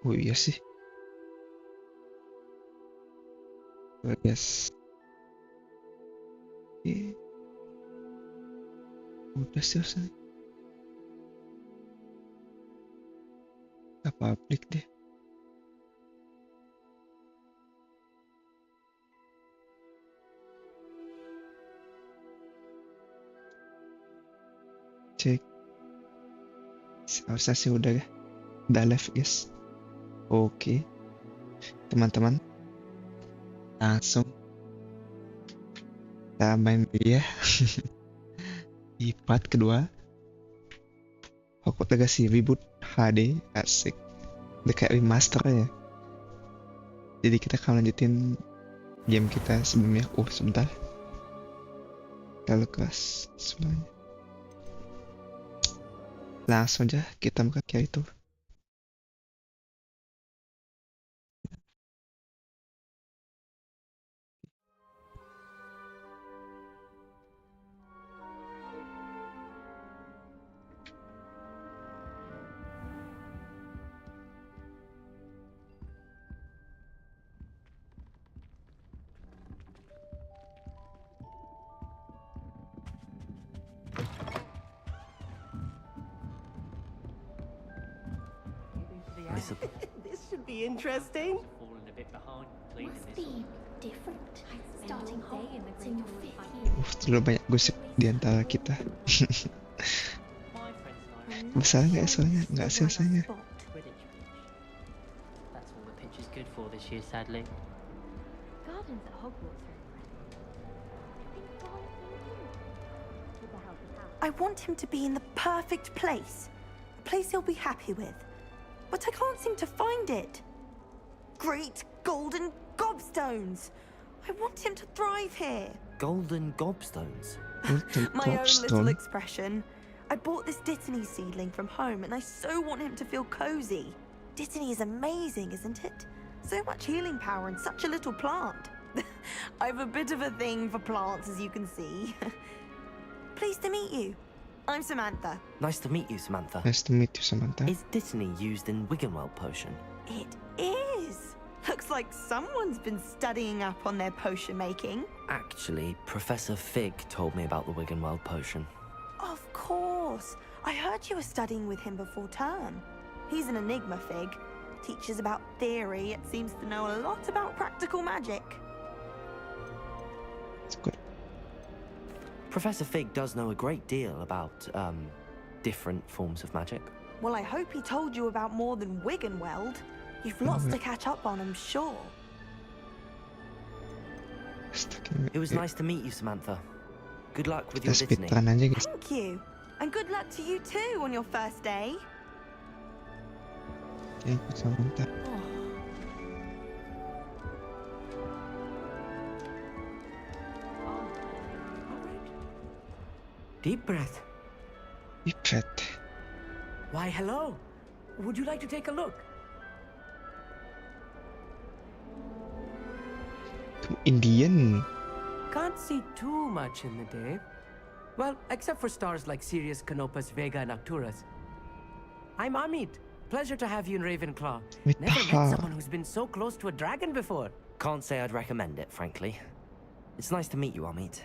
Oh iya sih. Yes. Oke. Udah sih usah. Gak publik deh. Cek. Harusnya sih udah ya. Udah live guys. Oke. Teman-teman. Langsung. Kita main ya. Di part kedua. Hogwarts Legacy Reboot HD. Asik. Udah kayak remaster ya. Jadi kita akan lanjutin game kita sebelumnya. Oh sebentar. Terlalu keras suaranya. Langsung aja kita buka kayak itu. This should be interesting. Must be different. Starting Hogwarts in your 5th year. Terlalu banyak gosip di antara kita. Besar nggak ya soalnya? Nggak sih rasanya. That's all the pitch is good for this year, sadly. Gardens at Hogwarts. I want him to be in the perfect place. A place he'll be happy with. But I can't seem to find it. Great golden gobstones! I want him to thrive here. Golden gobstones. My own little expression. I bought this Dittany seedling from home and I so want him to feel cozy. Dittany is amazing, isn't it? So much healing power in such a little plant. I've a bit of a thing for plants, as you can see. Pleased to meet you. I'm Samantha. Nice to meet you, Samantha. Nice to meet you, Samantha. Is Dittany used in Wiggenweld potion? It is. Looks like someone's been studying up on their potion making. Actually, Professor Fig told me about the Wiggenweld potion. Of course. I heard you were studying with him before term. He's an enigma, Fig. Teaches about theory, yet seems to know a lot about practical magic. It's good. Professor Fig does know a great deal about, different forms of magic. Well, I hope he told you about more than Wiggenweld. You've lots to catch up on, I'm sure. It was nice to meet you, Samantha. Good luck with your Kita Dittany. speedrun aja guys. Thank you. And good luck to you too on your first day. Oke, Samantha. Deep breath. Ipret. Why, hello. Would you like to take a look? Indian. Can't see too much in the day. Well, except for stars like Sirius, Canopus, Vega, and Arcturus. I'm Amit. Pleasure to have you in Ravenclaw. Never met someone who's been so close to a dragon before. Can't say I'd recommend it, frankly. It's nice to meet you, Amit.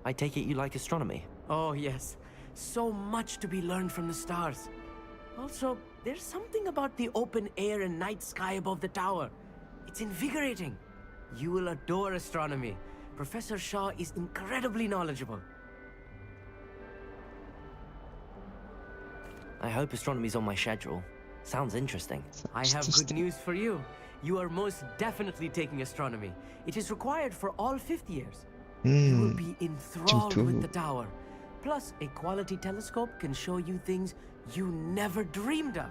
I take it you like astronomy. Oh, yes. So much to be learned from the stars. Also, there's something about the open air and night sky above the tower. It's invigorating. You will adore astronomy. Professor Shaw is incredibly knowledgeable. I hope astronomy's on my schedule. Sounds interesting. I have good news for you. You are most definitely taking astronomy. It is required for all 5th years. You will be enthralled with the tower. Plus, a quality telescope can show you things you never dreamed of.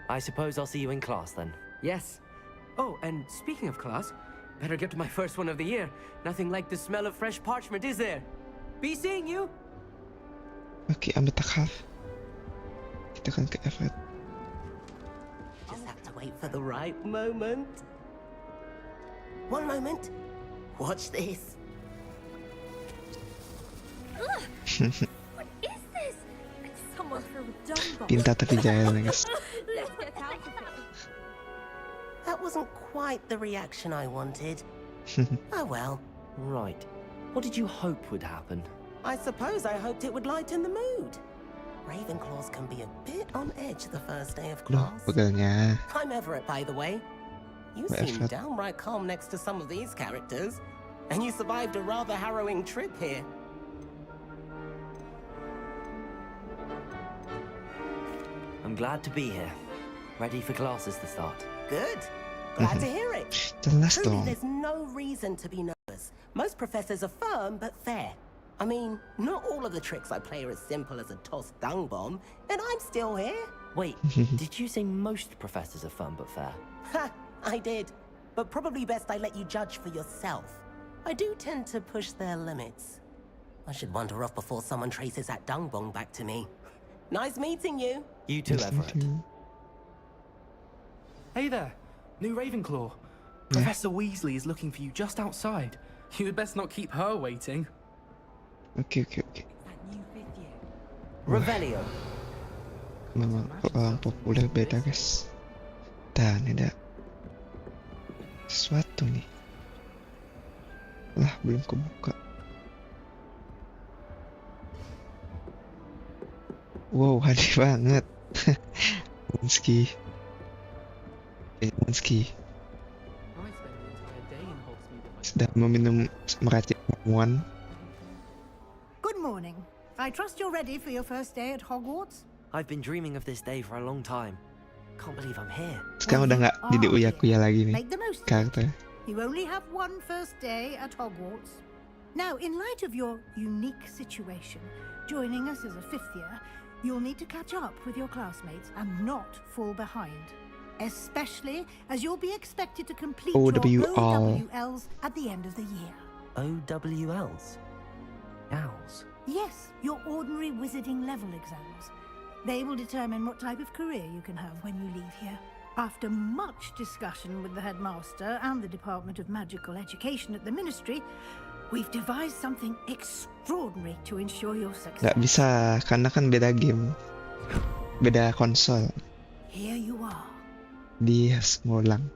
I suppose I'll see you in class then. Yes. Oh, and speaking of class, better get to my first one of the year. Nothing like the smell of fresh parchment, is there? Be seeing you. Oke, ambil takhaf. Kita akan ke Everett. Just have to wait for the right moment. One moment. Watch this. What is this? It's Someone threw a dung bomb. Pintar tapi jahil nih guys. Let's get out of here. That wasn't quite the reaction I wanted. Oh well. Right. What did you hope would happen? I suppose I hoped it would lighten the mood. Ravenclaws can be a bit on edge the first day of Loh, class. pegelnya. I'm Everett, by the way. You Wait, seem Everett. downright calm next to some of these characters. And you survived a rather harrowing trip here. I'm glad to be here. Ready for classes to start. Good. Glad to hear it. Jelas Truly, dong. there's no reason to be nervous. Most professors are firm but fair. I mean, not all of the tricks I play are as simple as a tossed dung bomb, and I'm still here. Wait, did you say most professors are fun but fair? Ha! I did. But probably best I let you judge for yourself. I do tend to push their limits. I should wander off before someone traces that dung bomb back to me. Nice meeting you. You too, Everett. Hey there, new Ravenclaw. Professor Weasley is looking for you just outside. You had best not keep her waiting. Oke. Revelio. Memang orang populer beda guys. Dan ada sesuatu nih. Lah belum kebuka. Wow, aneh banget. Monski. Monski sedang meminum meracik ramuan. Good morning. I trust you're ready for your first day at Hogwarts. I've been dreaming of this day for a long time. Can't believe I'm here. Sekarang udah nggak jadi uya-kuya lagi nih Make the most of it. karakter. You only have one first day at Hogwarts. Now, in light of your unique situation, joining us as a fifth year, you'll need to catch up with your classmates and not fall behind. Especially as you'll be expected to complete your OWLs at the end of the year. OWLs? Owls? Yes, your ordinary wizarding level exams. They will determine what type of career you can have when you leave here. After much discussion with the headmaster and the Department of Magical Education at the Ministry, we've devised something extraordinary to ensure your success. Nggak bisa karena kan beda game, beda konsol. Here you are. Dia harus ngulang.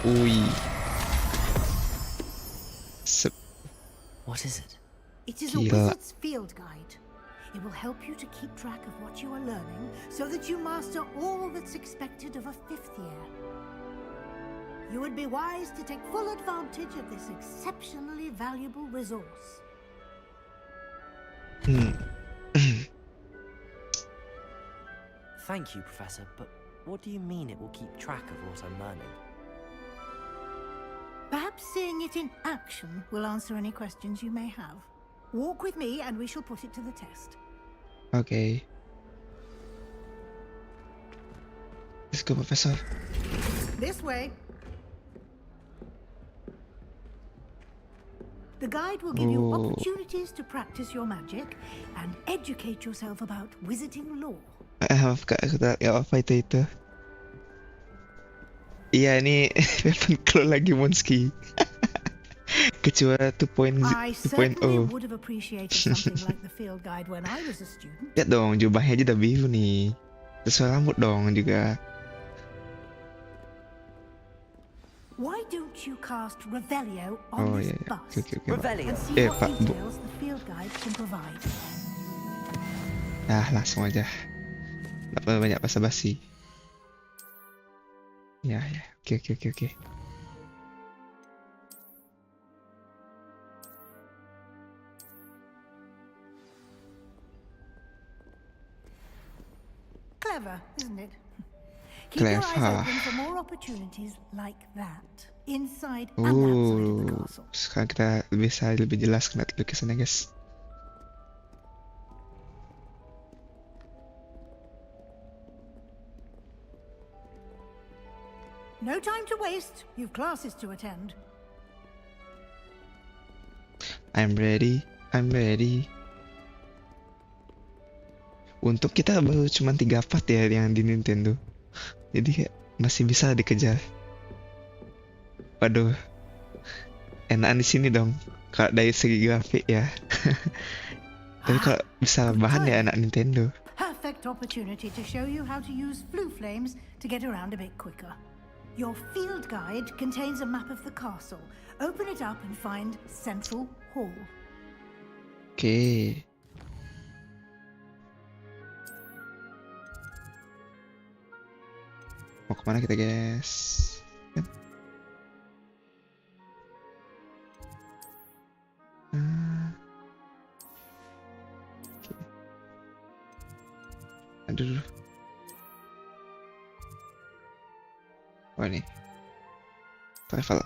Ui. What is it? It is a wizard's field guide. It will help you to keep track of what you are learning so that you master all that's expected of a fifth year. You would be wise to take full advantage of this exceptionally valuable resource. Thank you, Professor, but what do you mean it will keep track of what I'm learning? Perhaps seeing it in action will answer any questions you may have. Walk with me and we shall put it to the test. Okay. Let's go, Professor. This way. The guide will give you opportunities to practice your magic and educate yourself about wizarding lore. Maaf kak, ya apa itu? Iya ini Ravenclaw lagi Monski. Kecuali 2.0. I certainly would have appreciated something like the field guide when I was a student. Lihat dong, jubahnya aja udah biru nih. Terus rambut dong juga. Why don't you cast Revelio on this bus? Okay. Revelio. And see what Pak, Bu. details the field guide can provide. Nah, langsung aja. Nggak perlu banyak basa-basi. Ya. Oke. Clever, isn't it? Keep your eyes Clever. open for more opportunities like that, inside and outside of the castle. Sekarang kita bisa lebih jelas ngeliat lukisannya guys. No time to waste. You've classes to attend. I'm ready. Untuk kita baru cuma 3 part ya yang di Nintendo. Jadi kayak masih bisa dikejar. Waduh, enakan di sini dong. Kalau dari segi grafik ya. Tapi kalau bisa bahan ya anak Nintendo. Perfect opportunity to show you how to use flue flames to get around a bit quicker. Your field guide contains a map of the castle. Open it up and find Central Hall. Oke. Mau kemana kita, guys? Oke. Aduh. Oh ini. Travel.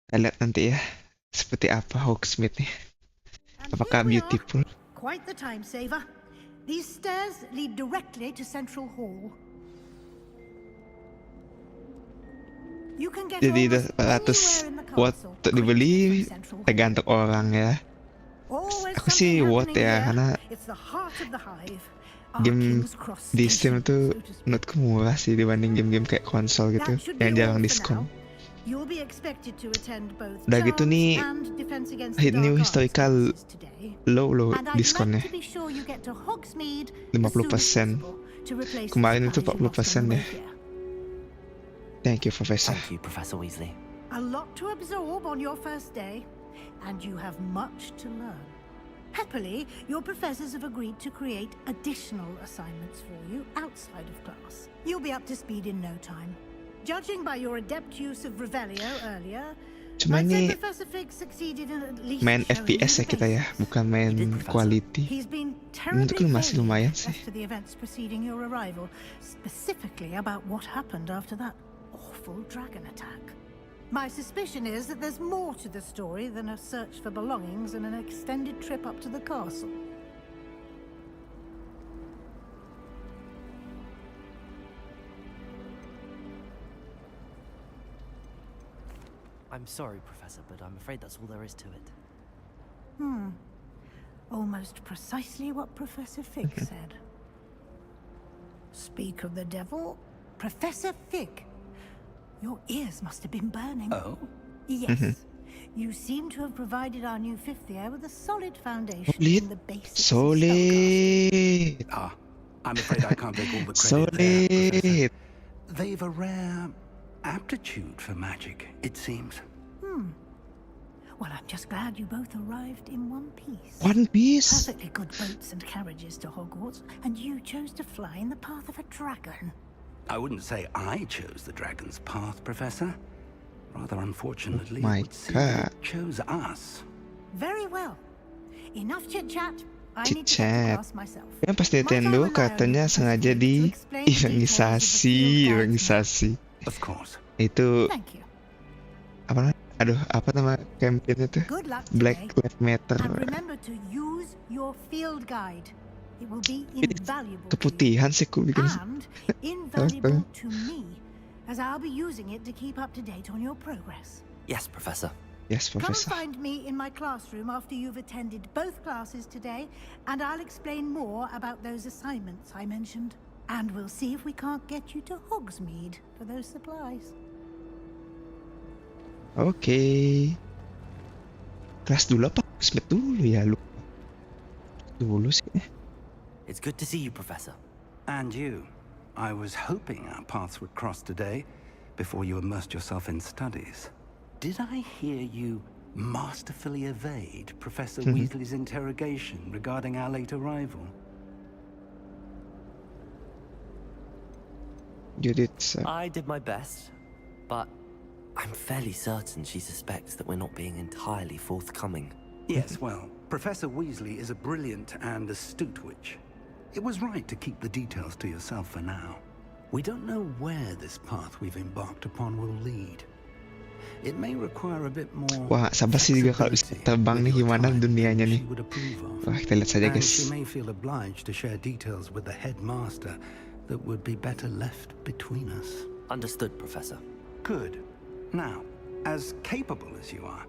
Kita lihat nanti ya, seperti apa Hogsmeade nih. Apakah beautiful? Quite the time saver. These stairs lead directly to Central Hall. You can get Jadi almost 100 anywhere in the watt castle untuk dibeli quickly from Central Hall. tergantung orang ya. Always Aku sih something watt happening ya, here. karena It's the heart of the hive. Our game King's Cross di Station, Steam tuh so to speak. menurutku murah sih dibanding game-game kayak konsol gitu That should be yang all jarang for diskon. now. You'll be expected to attend both Udah gitu charms nih, and defense against hit the new dark arts historical classes today. low And I'd diskonnya. like to be sure you get to Hogsmeade 50%. to replace Kemarin the itu supplies you lost 40% on the way deh. here. Thank you, Professor. Thank you, Professor Weasley. A lot to absorb on your first day, and you have much to learn. Happily, your professors have agreed to create additional assignments for you outside of class. You'll be up to speed in no time. Judging by your adept use of Revelio earlier, Cuma I'd say ini Professor Fig succeeded in at least main showing FPS ya you the kita ya, basics. bukan main quality. He's been Menurutku terribly masih lumayan vague sih. as to the events preceding your arrival, specifically about what happened after that awful dragon attack. My suspicion is that there's more to the story than a search for belongings and an extended trip up to the castle. I'm sorry, Professor, but I'm afraid that's all there is to it. Almost precisely what Professor Fig said. Speak of the devil, Professor Fig. Your ears must have been burning. Oh? Yes. You seem to have provided our new fifth year with a solid foundation Solid. in the basics of spellcasting. Solid. I'm afraid I can't take all the credit there, Professor. Solid. They've a rare aptitude for magic, it seems. Well, I'm just glad you both arrived in one piece. One Piece. Perfectly good boats and carriages to Hogwarts, and you chose to fly in the path of a dragon. I wouldn't say I chose the dragon's path, Professor. Rather unfortunately, My it would seem that God. it chose us. Very well. Enough chit-chat. I need to get to Chit-chat. class myself. Yang pas My Nintendo time alone katanya is sengaja to di explain the details of the field guide's Of course. Itu Thank you. apa namanya? Aduh, apa nama campaign itu? Good luck Black today. Lives Matter. And remember to use your field guide. It will be Ini invaluable to you. keputihan sih ku bikin. And invaluable to me, as I'll be using it to keep up to date on your progress. Yes, Professor. Yes, Come and Professor. find me in my classroom after you've attended both classes today, and I'll explain more about those assignments I mentioned. And we'll see if we can't get you to Hogsmeade for those supplies. Oke. Kelas dulu apa? Hogsmeade dulu ya, lupa. Dulu sih. It's good to see you, Professor. And you. I was hoping our paths would cross today before you immersed yourself in studies. Did I hear you masterfully evade Professor Weasley's interrogation regarding our late arrival? You did so. I did my best, but I'm fairly certain she suspects that we're not being entirely forthcoming. Yes, well, Professor Weasley is a brilliant and astute witch. It was right to keep the details to yourself for now. We don't know where this path we've embarked upon will lead. It may require a bit more Wah, sabar sih juga kalau bisa flexibility terbang with nih your gimana time dunianya than nih. she would approve of. Wah, kita lihat saja And guys. she may feel obliged to share details with the headmaster that would be better left between us. Understood, Professor. Good. Now, as capable as you are,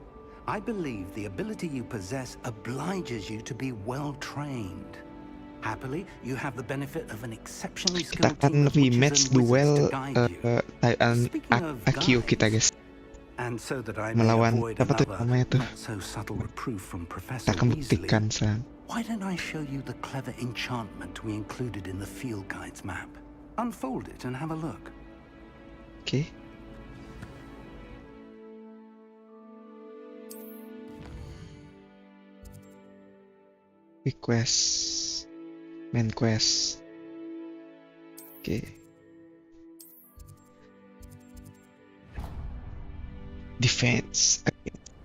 I believe the ability you possess obliges you to be well trained. Happily, you have the benefit of an exceptionally Kita skilled team akan of witches rematch and wizards duel to guide you. Speaking of Akio kita guides, guys. and so that I may Melawan avoid apa tuh another namanya tuh? not so subtle reproof from Kita Professor akan Weasley, buktikan sekarang. why don't I show you the clever enchantment we included in the field guide's map? Unfold it and have a look. Oke. Request. Main quest. Oke. Defense.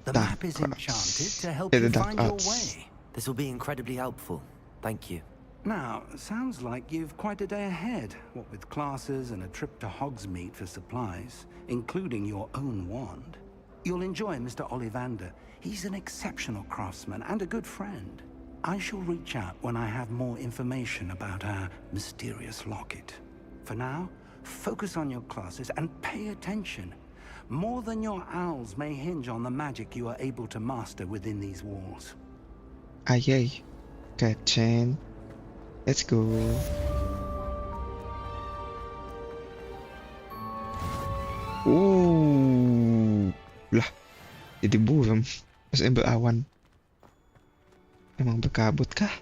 The map is enchanted to help Yeah, you the dark find your arts. way. This will be incredibly helpful. Thank you. Now, sounds like you've quite a day ahead, what with classes and a trip to Hogsmeade for supplies, including your own wand. You'll enjoy Mr. Ollivander. He's an exceptional craftsman and a good friend. I shall reach out when I have more information about our mysterious locket. For now, focus on your classes and pay attention. More than your owls may hinge on the magic you are able to master within these walls. Ayay. Kacen. Let's go. Lah. Jadi buram. Maksudnya berawan. Emang berkabut kah?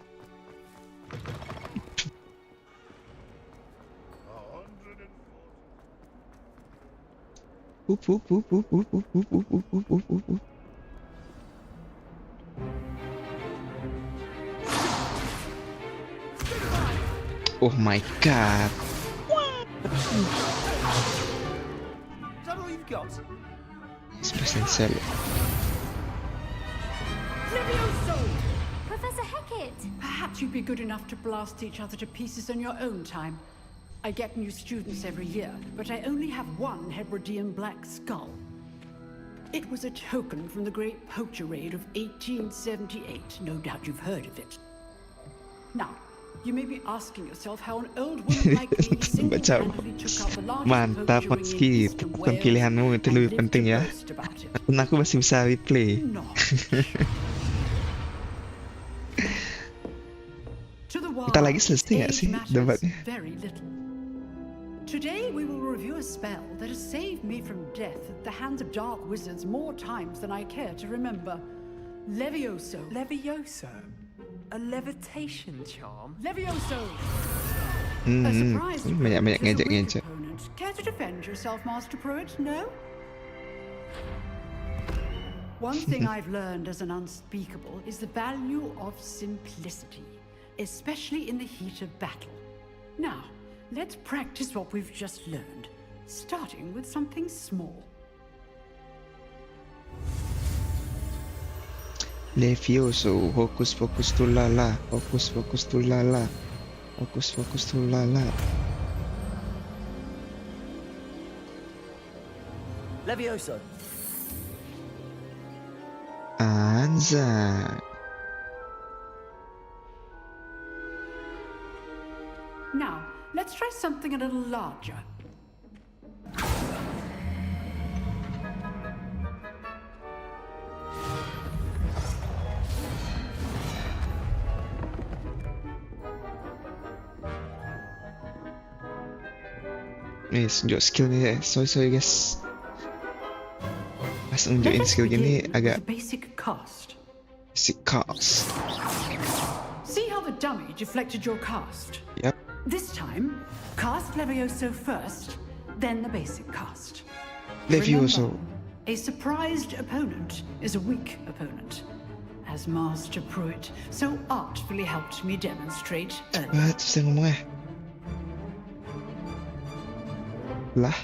Oh my god. Is that all you've got? It's essential. Professor Hecat! Perhaps you'd be good enough to blast each other to pieces on your own time. I get new students every year, but I only have one Hebridean black skull. It was a token from the Great Poacher Raid of 1878. No doubt you've heard of it. Now, you may be asking yourself how an old woman like me single-handedly took out the largest Mantap, poacher ring Mas in Ki. Eastern Bukan Wales pilihanmu, itu and lebih lived penting to ya. boast about it. Dan aku masih bisa replay. To the wild, Bentar lagi selesai nggak age sih matters debatnya? very little. Today we will review a spell that has saved me from death at the hands of dark wizards more times than I care to remember. Levioso. Levioso? A levitation charm? Levioso! A surprise to Banyak-banyak Pruitt is a weak ngejek-ngejek. opponent. Care to defend yourself, Master Pruitt? No? One thing I've learned as an unspeakable is the value of simplicity, especially in the heat of battle. Now, let's practice what we've just learned, starting with something small. Levioso, hokus pokus tulala, hokus pokus tulala, hokus pokus tulala. Levioso. Anza. Now, let's try something a little larger. Tunjuk skill ni. Sorry guys. Pas nunjukin skill gini agak basic cast. basic cast. See how the dummy deflected your cast? Yep. This time, cast Levioso first, then the basic cast. Levioso. Remember, a surprised opponent is a weak opponent, as Master Pruitt so artfully helped me demonstrate earlier. Susah ngomongnya. Lah.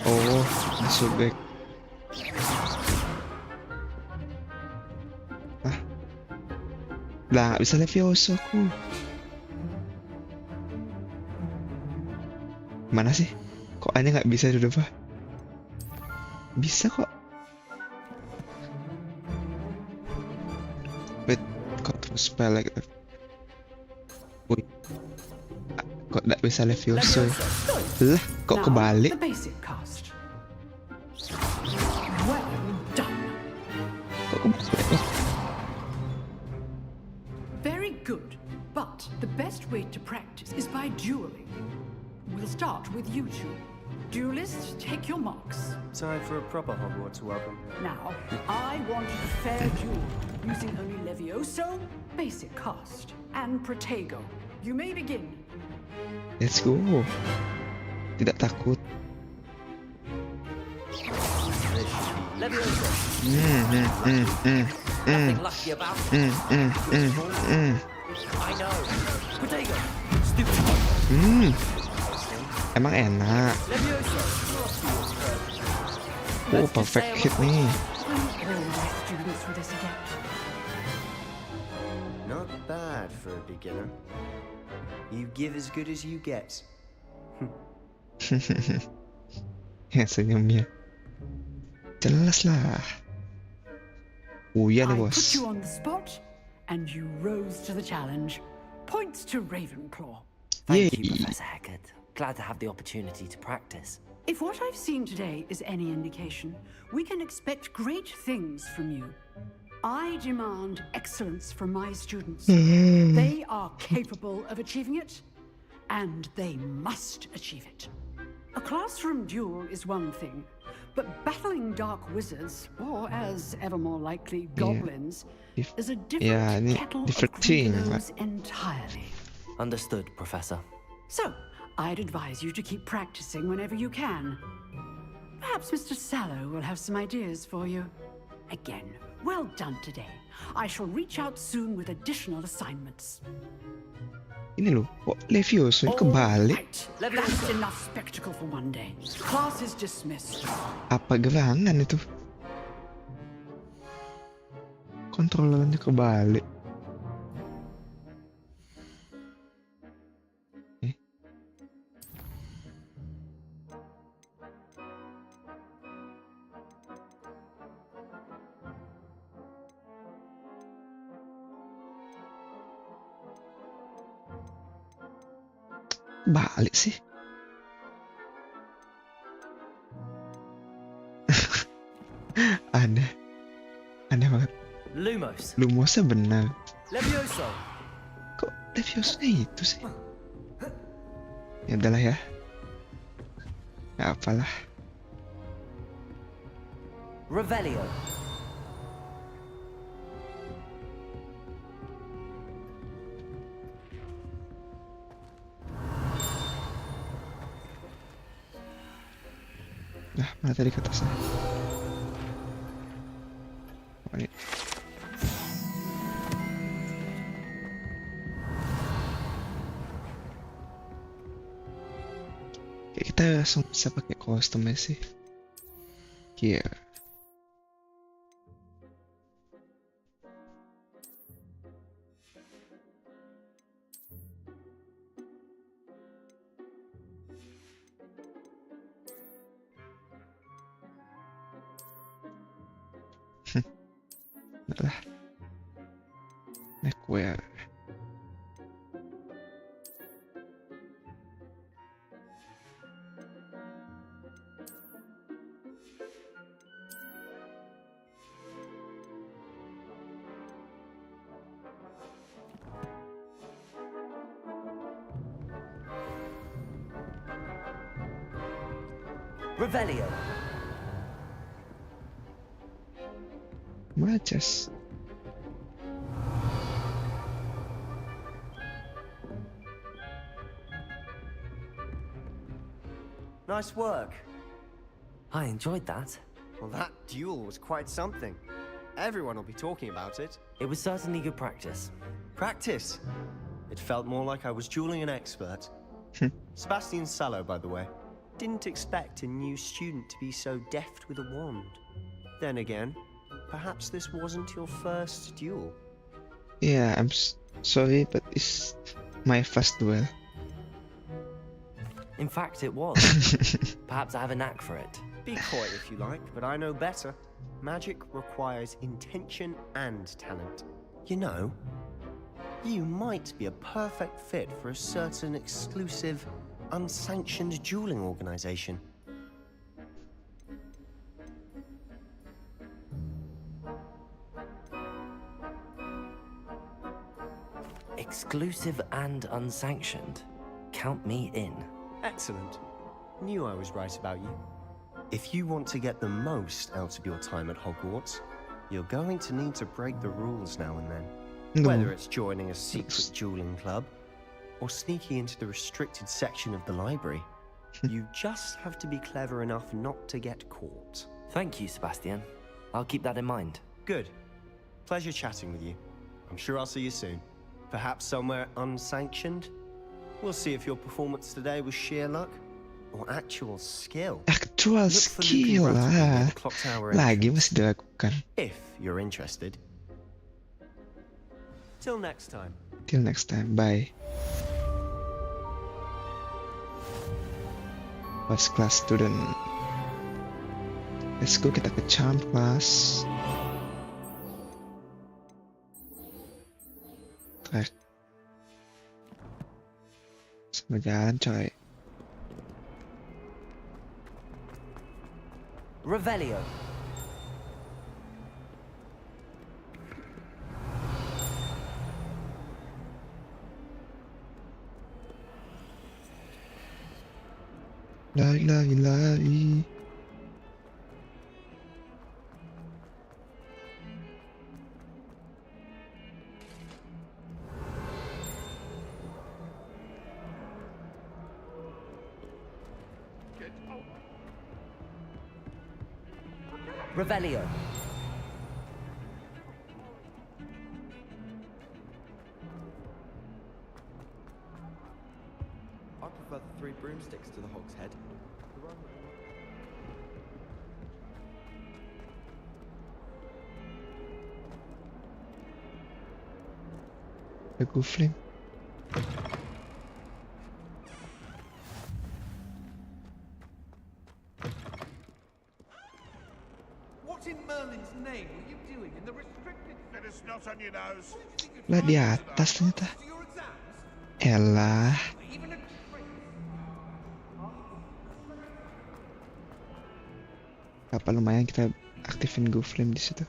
Oh, masuk back. Lah, nggak bisa Levioso aku. Mana sih? Kok hanya nggak bisa dulu, Pak? Bisa kok. Wait, kok terus spell like that? Wait. Kok nggak bisa Levioso? Lah, kok kebalik? The basic cast. Well done. Kok kebalik? easiest way to practice is by dueling. We'll start with you two. Duelists, take your marks. Time for a proper Hogwarts welcome. Now, I want a fair duel, using only Levioso, basic cast, and Protego. You may begin. Let's go. Tidak takut. Levioso. Nothing lucky about it. I know. Protego. Stupid one. Emang enak. Levioso. Oh, perfect hit nih. Not bad for a beginner. You give as good as you get. Ya, senyumnya. Jelas lah. Iya nih, I bos. put you on the spot, and you rose to the challenge. Points to Ravenclaw. Thank you, Professor Hecat. Glad to have the opportunity to practice. If what I've seen today is any indication, we can expect great things from you. I demand excellence from my students. They are capable of achieving it, and they must achieve it. A classroom duel is one thing, but battling dark wizards, or as ever more likely, goblins, is a different kettle of gringolos entirely. Understood, Professor. So, I'd advise you to keep practicing whenever you can. Perhaps Mr. Sallow will have some ideas for you. Again, well done today. I shall reach out soon with additional assignments. Ini loh, kok Levioso ini kebalik? That's enough spectacle for one day. Class is dismissed. Apa gerangan itu? Kontrolernya kebalik. Balik sih. Aneh banget. Lumosnya benar. Levioso. Kok Leviosnya itu sih? Ya udahlah ya. Gak apalah. Revelio. Nah, mana tadi ke atasnya? Oh, ini. Kayak kita langsung bisa pakai kostumnya sih. Iya. Lah. Neckwear. Revelio. Matches. Nice work. I enjoyed that. Well, that duel was quite something. Everyone will be talking about it. It was certainly good practice. Practice? It felt more like I was dueling an expert. Sebastian Sallow, by the way. Didn't expect a new student to be so deft with a wand. Then again, perhaps this wasn't your first duel. Yeah, I'm sorry, but it's my first duel. In fact, it was. Perhaps I have a knack for it. Be coy if you like, but I know better. Magic requires intention and talent. You know, you might be a perfect fit for a certain exclusive, unsanctioned dueling organization. Exclusive and unsanctioned. Count me in. Excellent. Knew I was right about you. If you want to get the most out of your time at Hogwarts, you're going to need to break the rules now and then. No. Whether it's joining a secret dueling club or sneaking into the restricted section of the library, you just have to be clever enough not to get caught. Thank you, Sebastian. I'll keep that in mind. Good. Pleasure chatting with you. I'm sure I'll see you soon. Perhaps somewhere unsanctioned? We'll see if your performance today was sheer luck or actual skill. Actual skill lah. Lagi masih dilakukan. If you're interested. Till next time. Till next time. Bye. First class student. Let's go, kita ke charm class. Track. Sama jalan coy. Revelio. Lari. Revelio. I prefer the 3 broomsticks to the hog's head. The Gooflin. What in Merlin's name were you doing in the restricted? That is not on your nose. Lah di atas ternyata. Elah. Apa lumayan kita aktifin Gooflin di situ.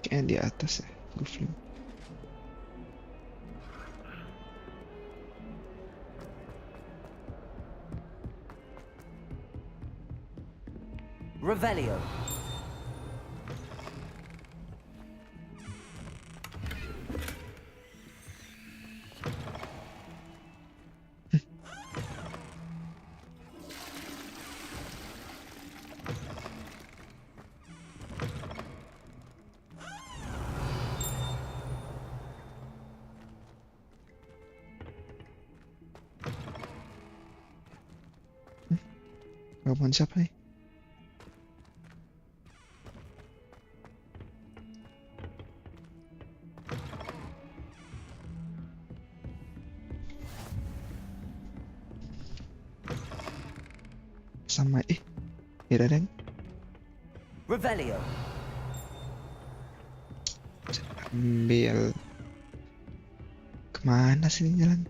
Kayaknya di atas ya, Gooflin. Revelio. Rombongan siapa nih? Sama Iraden. Revelio. Ambil. Kemana sih ini jalan?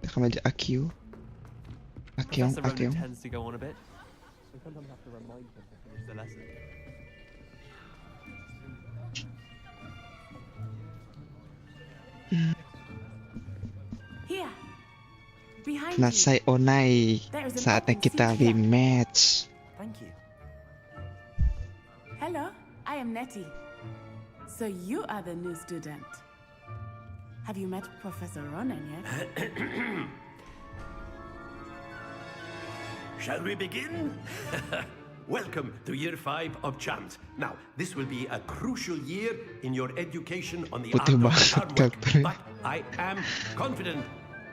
Rekam aja Akio. Akyong. Tends to go on a bit. We sometimes have to remind them to finish the lesson. Here. Behind Nasai Onai. Saatnya kita rematch. Thank you. Hello, I am Nettie. So you are the new student. Have you met Professor Ronan yet? Shall we begin? Welcome to year 5 of charms. Now, this will be a crucial year in your education on the art of charm work, but I am confident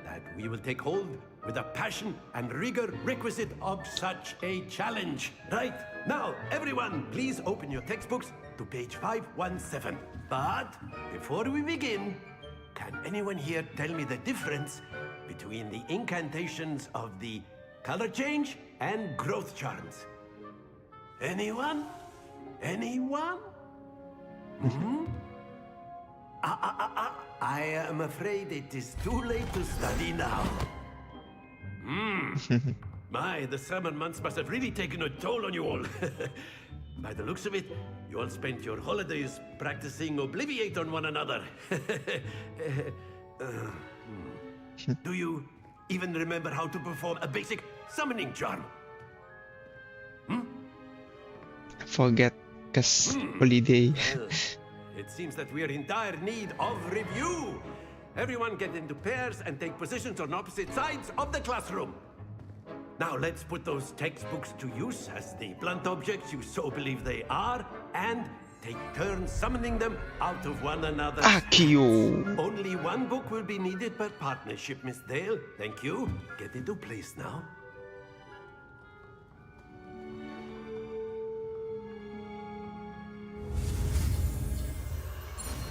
that we will take hold with the passion and rigor requisite of such a challenge. Right, now, everyone, please open your textbooks to page 517. But before we begin, can anyone here tell me the difference between the incantations of the color change and growth charms? Anyone? Anyone? I am afraid it is too late to study now. My, the summer months must have really taken a toll on you all. By the looks of it, you all spent your holidays practicing Obliviate on one another. Do you even remember how to perform a basic summoning charm? Forget, cause holiday. Well, it seems that we are in dire need of review. Everyone get into pairs and take positions on opposite sides of the classroom. Now let's put those textbooks to use as the blunt objects you so believe they are, and take turns summoning them out of one another's hands. Only one book will be needed per partnership, Miss Dale. Thank you. Get into place now.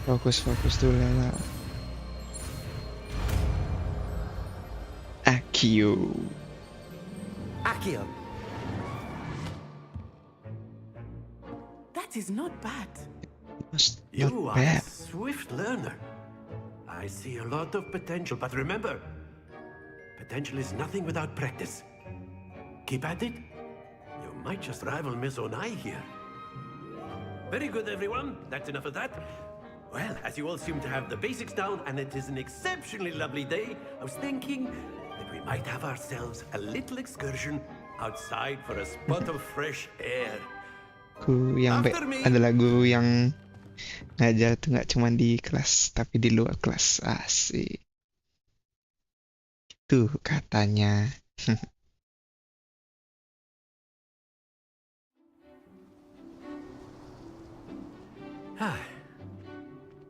Fokus dulu lah. Accio. That is not bad. You are a swift learner. I see a lot of potential, but remember, potential is nothing without practice. Keep at it. You might just rival Miss Onai here. Very good, everyone. That's enough of that. Well, as you all seem to have the basics down, and it is an exceptionally lovely day, I was thinking that we might have ourselves a little excursion outside for a spot of fresh air. Guru yang baik adalah guru yang ngajar tuh nggak cuma di kelas, tapi di luar kelas. Asik. Tuh katanya.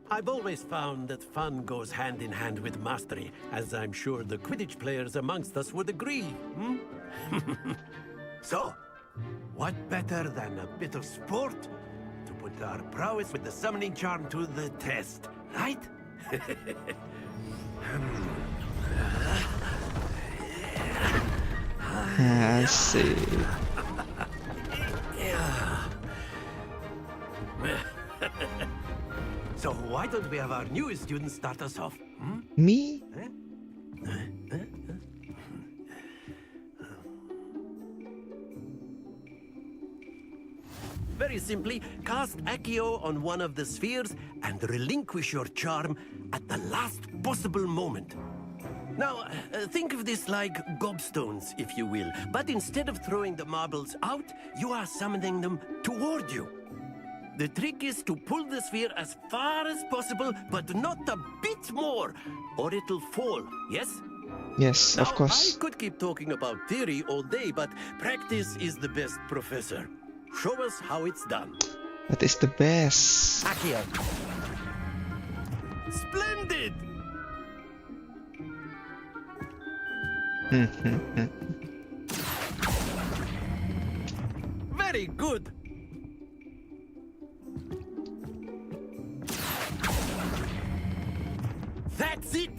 I've always found that fun goes hand in hand with mastery, as I'm sure the Quidditch players amongst us would agree. So, what better than a bit of sport to put our prowess with the summoning charm to the test, right? Asik. So why don't we have our newest student start us off? Me? Very simply, cast Accio on one of the spheres and relinquish your charm at the last possible moment. Now, think of this like gobstones, if you will, but instead of throwing the marbles out, you are summoning them toward you. The trick is to pull the sphere as far as possible, but not a bit more, or it'll fall, yes? Yes, of course. I could keep talking about theory all day, but practice is the best professor. Show us how it's done. That is the best. Accio. Splendid! Very good. That's it.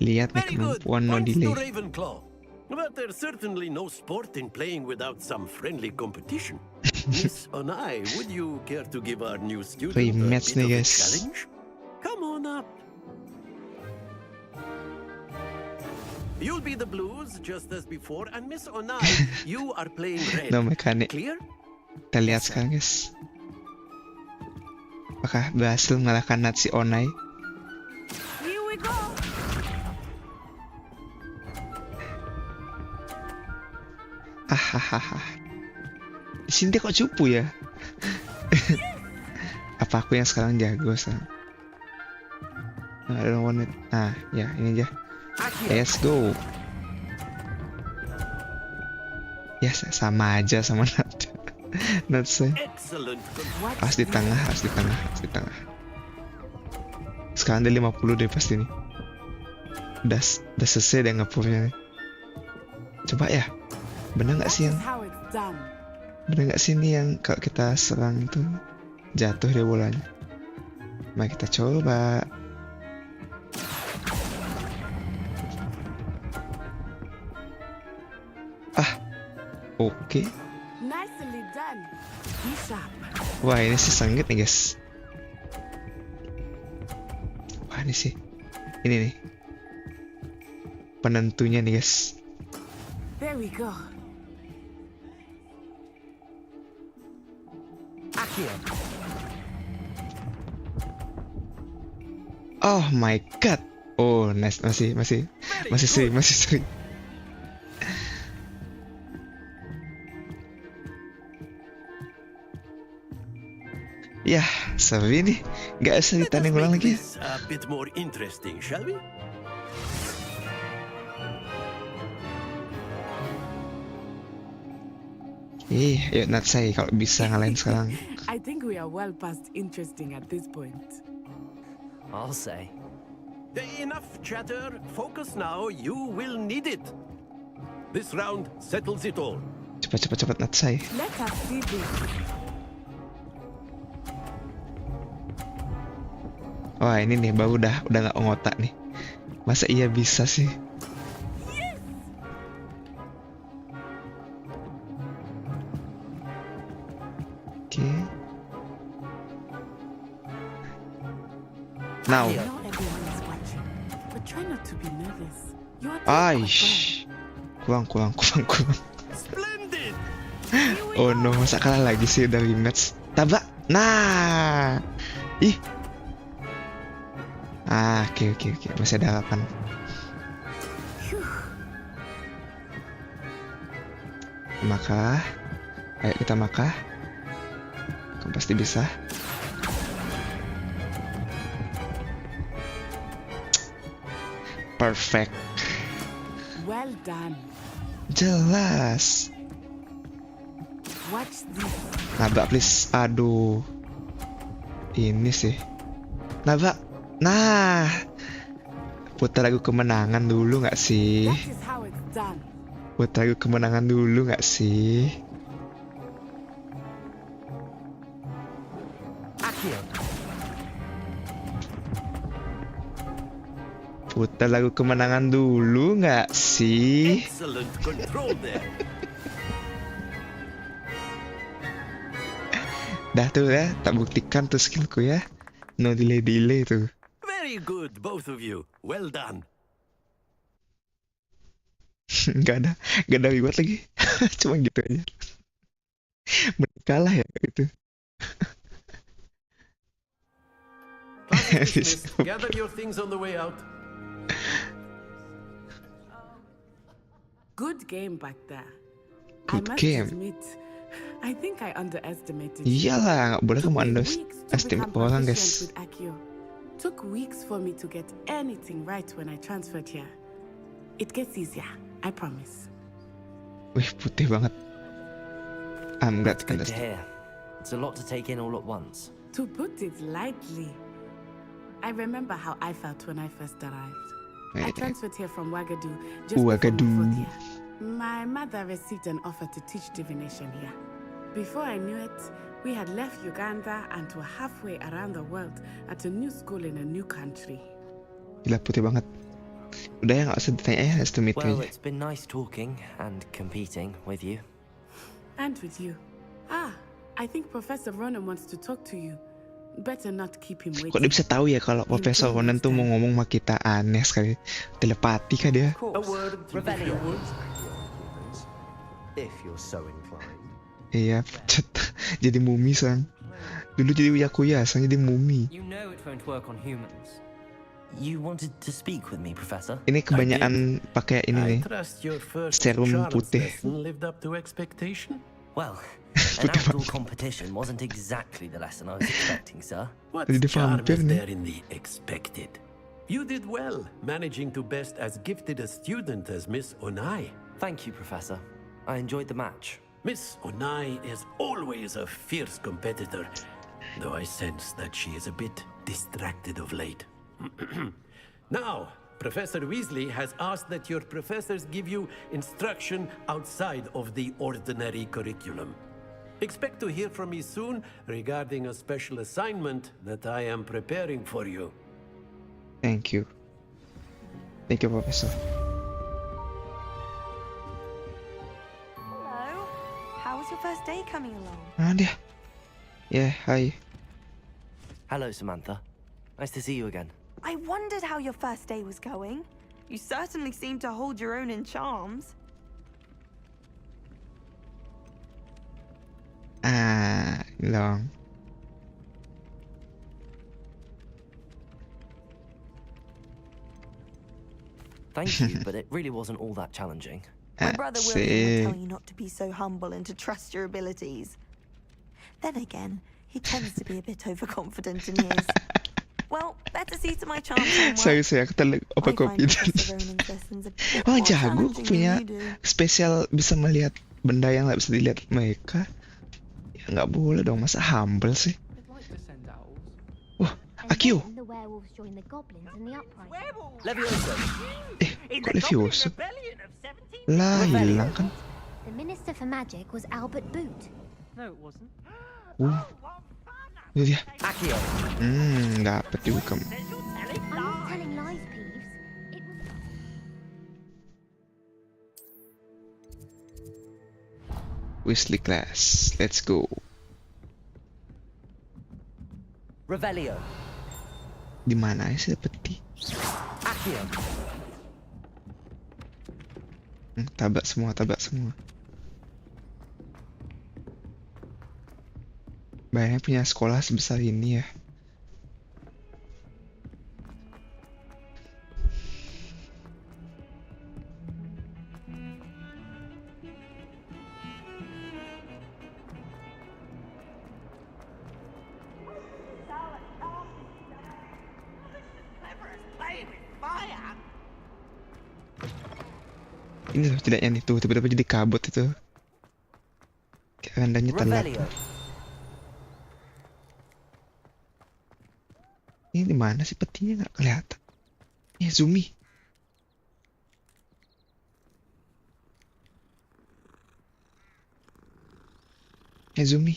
Lihat nih kemampuan no delay. Ravenclaw. But there's certainly no sport in playing without some friendly competition. Miss Onai, would you care to give our new student a bit of a challenge? Come on up. You'll be the blues just as before, and Miss Onai, you are playing red. No mekanik. Clear? Kita lihat sekarang, guys. Apakah berhasil mengalahkan Nat si Onai? Here we go. Hahaha. Di sini dia kok cupu ya? Apa aku yang sekarang jago sekarang? I don't want it. Nah, ya ini aja. Let's go. Ya sama aja sama Nat. Nat saya. Pas di tengah. Sekarang dia 50 deh pasti nih. Udah selesai deh nge-puffnya nih. Coba ya. Bener nggak sih ini yang kalau kita serang tuh jatuh deh bolanya. Mari kita coba. Oke. Nicely done. then. Be sharp. Wah, ini sih sengit nih guys. Wah, ini sih. Ini nih. Penentunya nih guys. There we go. Akio. Oh my god. Oh, nice. Masih seri. Ya, seru nih. Gak usah ditanding ulang lagi. A bit more interesting, shall we? Yuk Natsai kalau bisa ngalahin sekarang. I think we are well past interesting at this point. I'll say. Enough chatter. Focus now. You will need it. This round settles it all. Cepat Natsai. Let us see this. Wah, ini nih baru udah nggak ngotak nih. Masa iya bisa sih? Oke. Now. Not everyone is watching, but try not to be nervous. You are Aish. Kurang. Oh no, masa kalah lagi sih dari match. Tabrak. Nah. Ih. Oke. Masih ada harapan. Ayo kita makan. Kamu pasti bisa. Perfect. well done. Jelas. Watch this. Nabrak please. Aduh. Ini sih. Nabrak. Nah. Putar lagu kemenangan dulu nggak sih? That is how it's done. Putar lagu kemenangan dulu nggak sih? Putar lagu kemenangan dulu nggak sih? Excellent control there. Dah tuh ya, tak buktikan tuh skillku ya. No delay tuh. Very good, both of you. Well done. Gak ada reward lagi. Cuma gitu aja. Bener kalah ya gitu. Gather your things on the way out. Good game back there. Good I must game. admit, I think I underestimated. Iyalah, nggak boleh kamu underestimate orang guys. With Akio. Took weeks for me to get anything right when I transferred here. It gets easier, I promise. Wih, putih banget. I'm glad That's good to hear. It's a lot to take in all at once. To put it lightly, I remember how I felt when I first arrived. I transferred here from Ouagadougou just before my 4th year. My mother received an offer to teach divination here. Before I knew it, we had left Uganda and were halfway around the world at a new school in a new country. Gila, putih banget. Udah ya, nggak usah ditanya ya, estimate Well, aja. it's been nice talking and competing with you. And with you. I think Professor Ronan wants to talk to you. Better not keep him waiting. Kok dia bisa tahu ya kalau Profesor Ronan tuh mau ngomong sama kita? Aneh sekali. Telepati kah dia? A word of rebellion. If you're so inclined. Iya, jadi mumi sang. Dulu jadi Yakuya, sang jadi mumi. You know it won't work on humans. You wanted to speak with me, Professor? Ini kebanyakan pakai ini nih. Serum putih. Lived up to expectation? Well, an outdoor competition wasn't exactly the lesson I was expecting, sir. What charm is there in the expected? You did well, managing to best as gifted a student as Miss Onai. Thank you, Professor. I enjoyed the match. Miss Onai is always a fierce competitor, though I sense that she is a bit distracted of late. Now, Professor Weasley has asked that your professors give you instruction outside of the ordinary curriculum. Expect to hear from me soon regarding a special assignment that I am preparing for you. Thank you. Thank you, Professor. Hello. How how's your first day coming along? Dia. Yeah, hi. Hello, Samantha. Nice to see you again. I wondered how your first day was going. You certainly seem to hold your own in charms. Long. Thank you, but it really wasn't all that challenging. My brother William would tell you not to be so humble and to trust your abilities. Then again, he tends to be a bit overconfident in his. Well, better see to my charms homework. Saya overconfident. Oh, jago, aku punya spesial bisa melihat benda yang nggak bisa dilihat mereka. Ya nggak boleh dong, masa humble sih. Wah, Akio. Kok Levioso? Lah, hilang kan? The Minister for Magic was Albert Boot. No, it wasn't. Itu dia. Dapet juga kamu. I'm not telling lies, Peeves. It was... Weasley class, let's go. Revelio. Di mana sih peti? Accio. Tabak semua. Bayangnya punya sekolah sebesar ini ya. Ini loh tidaknya nih tuh tiba-tiba jadi kabut itu. Kayak randanya telat. Ini di mana sih petinya nggak kelihatan? Zumi. Zumi.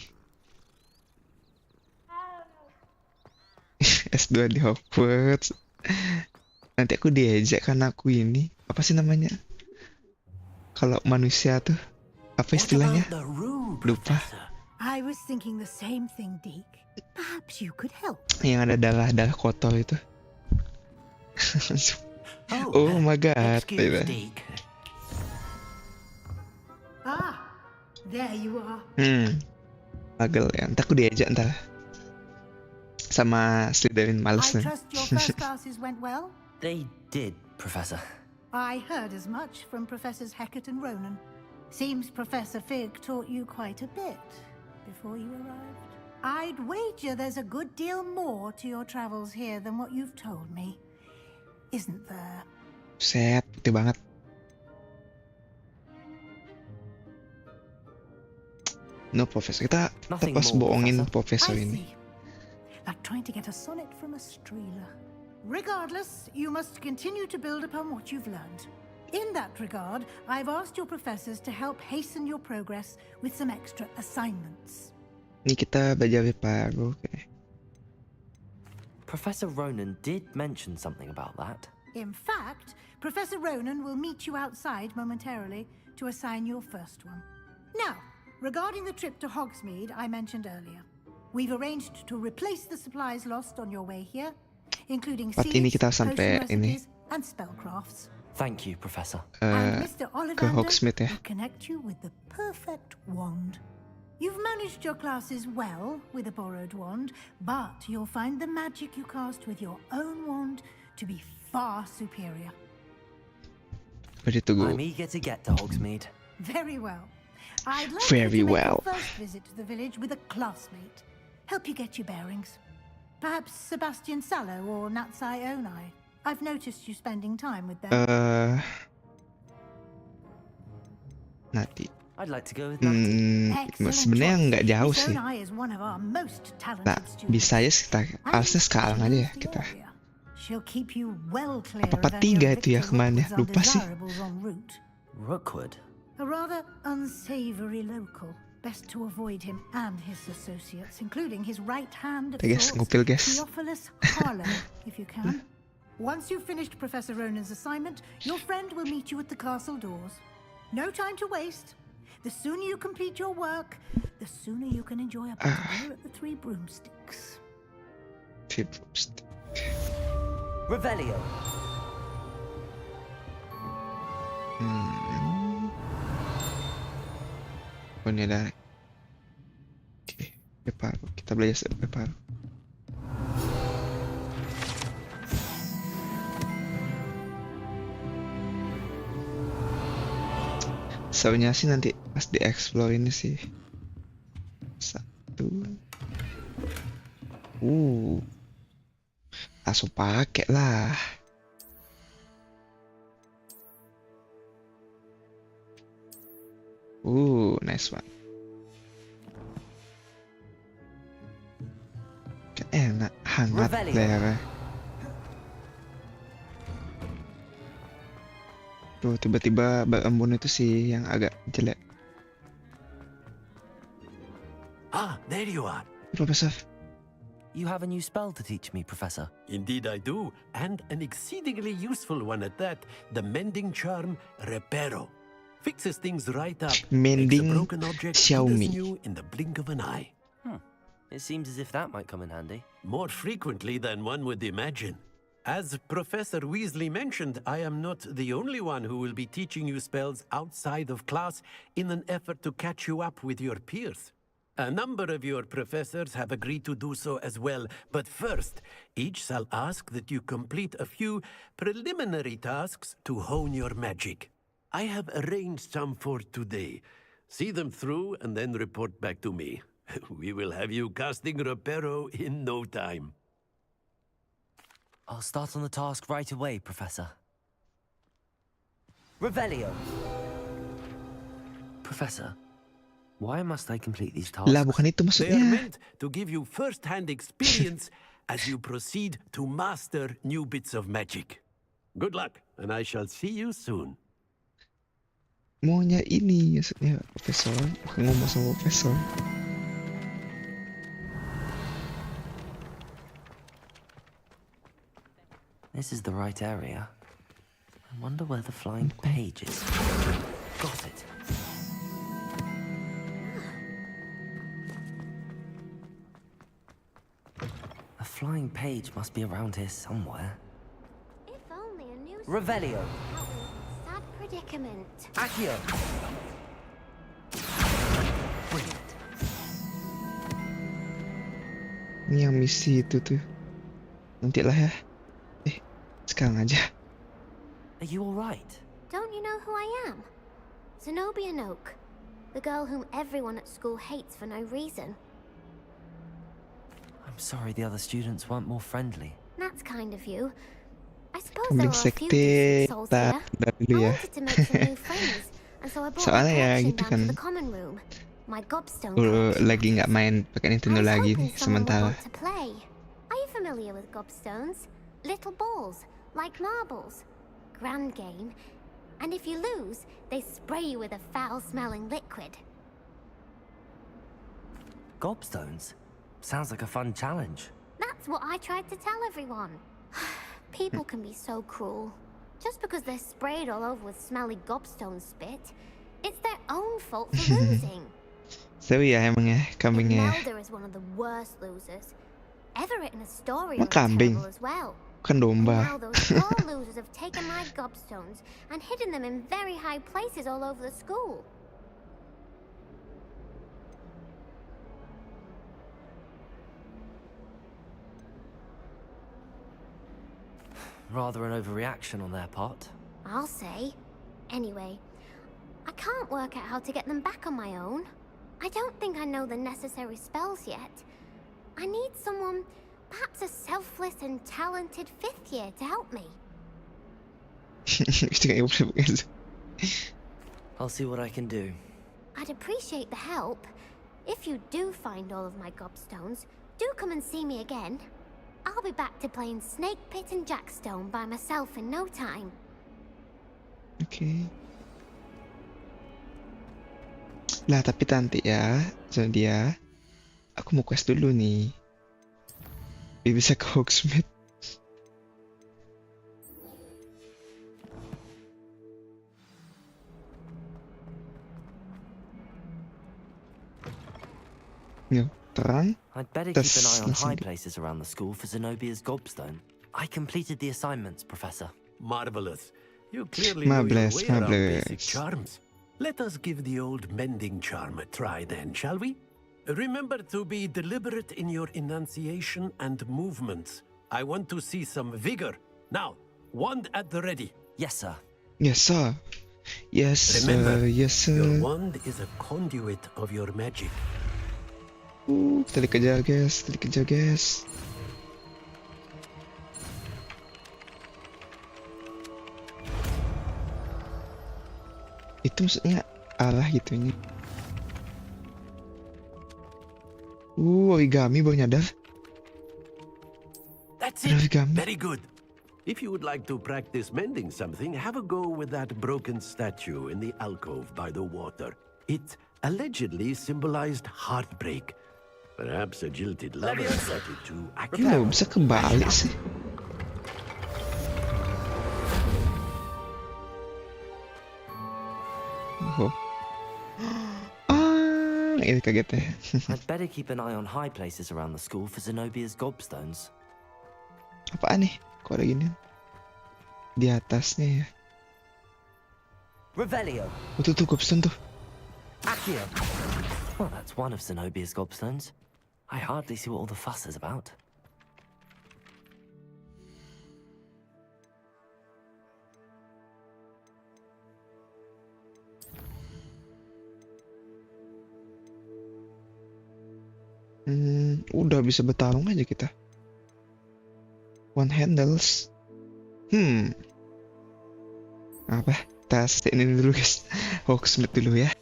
S2 di Hogwarts. Nanti aku diejek karena aku ini apa sih namanya? Kalau manusia tuh apa istilahnya? Lupa. I was thinking the same thing, Deke. Perhaps you could help. Yang ada darah kotor itu. Oh my god. There you are. Magel ya. Ntar aku diajak ntar. Sama Slytherin males nih. I trust your first classes went well? They did, Professor. I heard as much from Professors Hecat and Ronan. Seems Professor Fig taught you quite a bit before you arrived. I'd wager there's a good deal more to your travels here than what you've told me. Isn't there? Set, putih banget. No, Professor. Kita pas bohongin Professor ini. Like trying to get a sonnet from a streeler. Regardless, you must continue to build upon what you've learned. In that regard, I've asked your professors to help hasten your progress with some extra assignments. Ini kita belajar baru. Professor Ronan did mention something about that. In fact, Professor Ronan will meet you outside momentarily to assign your first one. Now, regarding the trip to Hogsmeade I mentioned earlier, we've arranged to replace the supplies lost on your way here, including seeds, potion recipes, and spellcrafts. Thank you, Professor. And Mr. Ke Hogsmeade ya. will connect you with the perfect wand. You've managed your classes well with a borrowed wand, but you'll find the magic you cast with your own wand to be far superior. Ready to go. I'm eager to get to Hogsmeade. Very well. I'd like Very you to make well. your first visit to the village with a classmate. Help you get your bearings. Perhaps Sebastian Sallow or Natsai Onai. I've noticed you spending time with them. Nati. I'd like to go with Nati. Sebenarnya nggak jauh sih. Onai is one of our most Nah, talented students. bisa ya kita harusnya sekarang aja ya kita. She'll keep you well clear Apa of any 3 of itu ya Victor kemana? Rookwood's Lupa sih. undesirables en route. Rookwood? A rather unsavory local. Best to avoid him and his associates, including his right hand of Guys, sorts, ngupil guys. Theophilus Harlow, if you can. Once you've finished Professor Ronan's assignment, your friend will meet you at the castle doors. No time to waste. The sooner you complete your work, the sooner you can enjoy a beer at the Three Broomsticks. Three Broomsticks. Revelio. Oh, ini ada. Oke, preparo. Kita belajar preparo. Sebenarnya sih nanti pas di explore ini sih. Satu. Langsung pakai lah. Nice one. Enak, hangat layarnya. Tuh tiba-tiba berembun itu sih yang agak jelek. Ah, there you are. Professor. You have a new spell to teach me, Professor. Indeed I do, and an exceedingly useful one at that. The mending charm, Reparo. Fixes things right up. Mending Makes a broken object Xiaomi. new in the blink of an eye. It seems as if that might come in handy. More frequently than one would imagine. As Professor Weasley mentioned, I am not the only one who will be teaching you spells outside of class in an effort to catch you up with your peers. A number of your professors have agreed to do so as well, but first, each shall ask that you complete a few preliminary tasks to hone your magic. I have arranged some for today. See them through and then report back to me. We will have you casting Reparo in no time. I'll start on the task right away, Professor. Revelio. Professor, why must I complete these tasks? Lah, bukan itu They are maksudnya. meant to give you first-hand experience as you proceed to master new bits of magic. Good luck, and I shall see you soon. Maunya ini maksudnya profesor, bukan ngomong sama profesor. This is the right area. I wonder where the flying page is. Got it. A flying page must be around here somewhere. If only a new Revelio. sad predicament. Accio. Brilliant. Ini yang misi itu tuh. Nantilah ya. Sekarang aja. Are you alright? Don't you know who I am? Zenobia Noak, the girl whom everyone at school hates for no reason. I'm sorry the other students weren't more friendly. That's kind of you. I suppose there Kambing are a few sekte decent souls here. dari I dulu ya. wanted to make some new friends, and so I brought my Soalnya ya collection gitu down kan. to the common room. My gobstone Lagi nggak main pakai Nintendo lagi nih sementara. to play. Are you familiar with gobstones? Little balls, like marbles. Grand game. And if you lose, they spray you with a foul-smelling liquid. Gobstones? Sounds like a fun challenge. That's what I tried to tell everyone. People can be so cruel. Just because they're sprayed all over with smelly gobstone spit, it's their own fault for losing. Seru ya emang ya kambingnya. Imelda is one of the worst losers. Everett and Astoria Emang are kambing? terrible as well. Bukan domba. Now those poor losers have taken my gobstones and hidden them in very high places all over the school. Rather an overreaction on their part. I'll say. Anyway, I can't work out how to get them back on my own. I don't think I know the necessary spells yet. I need someone, perhaps a selfless and talented fifth year to help me. I'll see what I can do. I'd appreciate the help. If you do find all of my gobstones, do come and see me again. I'll be back to playing Snake Pit and Jackstone by myself in no time. Oke. Lah tapi nanti ya, dia. Aku mau quest dulu nih. Biar bisa ke Hogsmeade. Yuk, terang. I'd better keep an eye on high places around the school for Zenobia's gobstone. I completed the assignments, Professor. Marvelous. You clearly know your Marvelous, way around basic marvelous. charms. Let us give the old mending charm a try then, shall we? Remember to be deliberate in your enunciation and movements. I want to see some vigor. Now, wand at the ready. Yes, sir. Yes, sir. Yes, Remember, sir. Yes, sir. your wand is a conduit of your magic. Kita dikejar, guys. Kita dikejar, guys. Itu maksudnya arah gitunya. Origami baru nyadar. That's it. Very good. If you would like to practice mending something, have a go with that broken statue in the alcove by the water. It allegedly symbolized heartbreak. Perhaps a jilted lover thought it too accurate. Kenapa bisa kebalik sih? Oh. Ini kaget ya. I'd better keep an eye on high places around the school for Zenobia's gobstones. Apaan nih? Kok ada gini? Di atasnya ya. Revelio. Oh, tuh gobstone tuh. Accio. Well, that's one of Zenobia's gobstones. I hardly see what all the fuss is about. Udah bisa bertarung aja kita. One handles. Apa? Tes ini dulu guys. Hogsmeade dulu ya.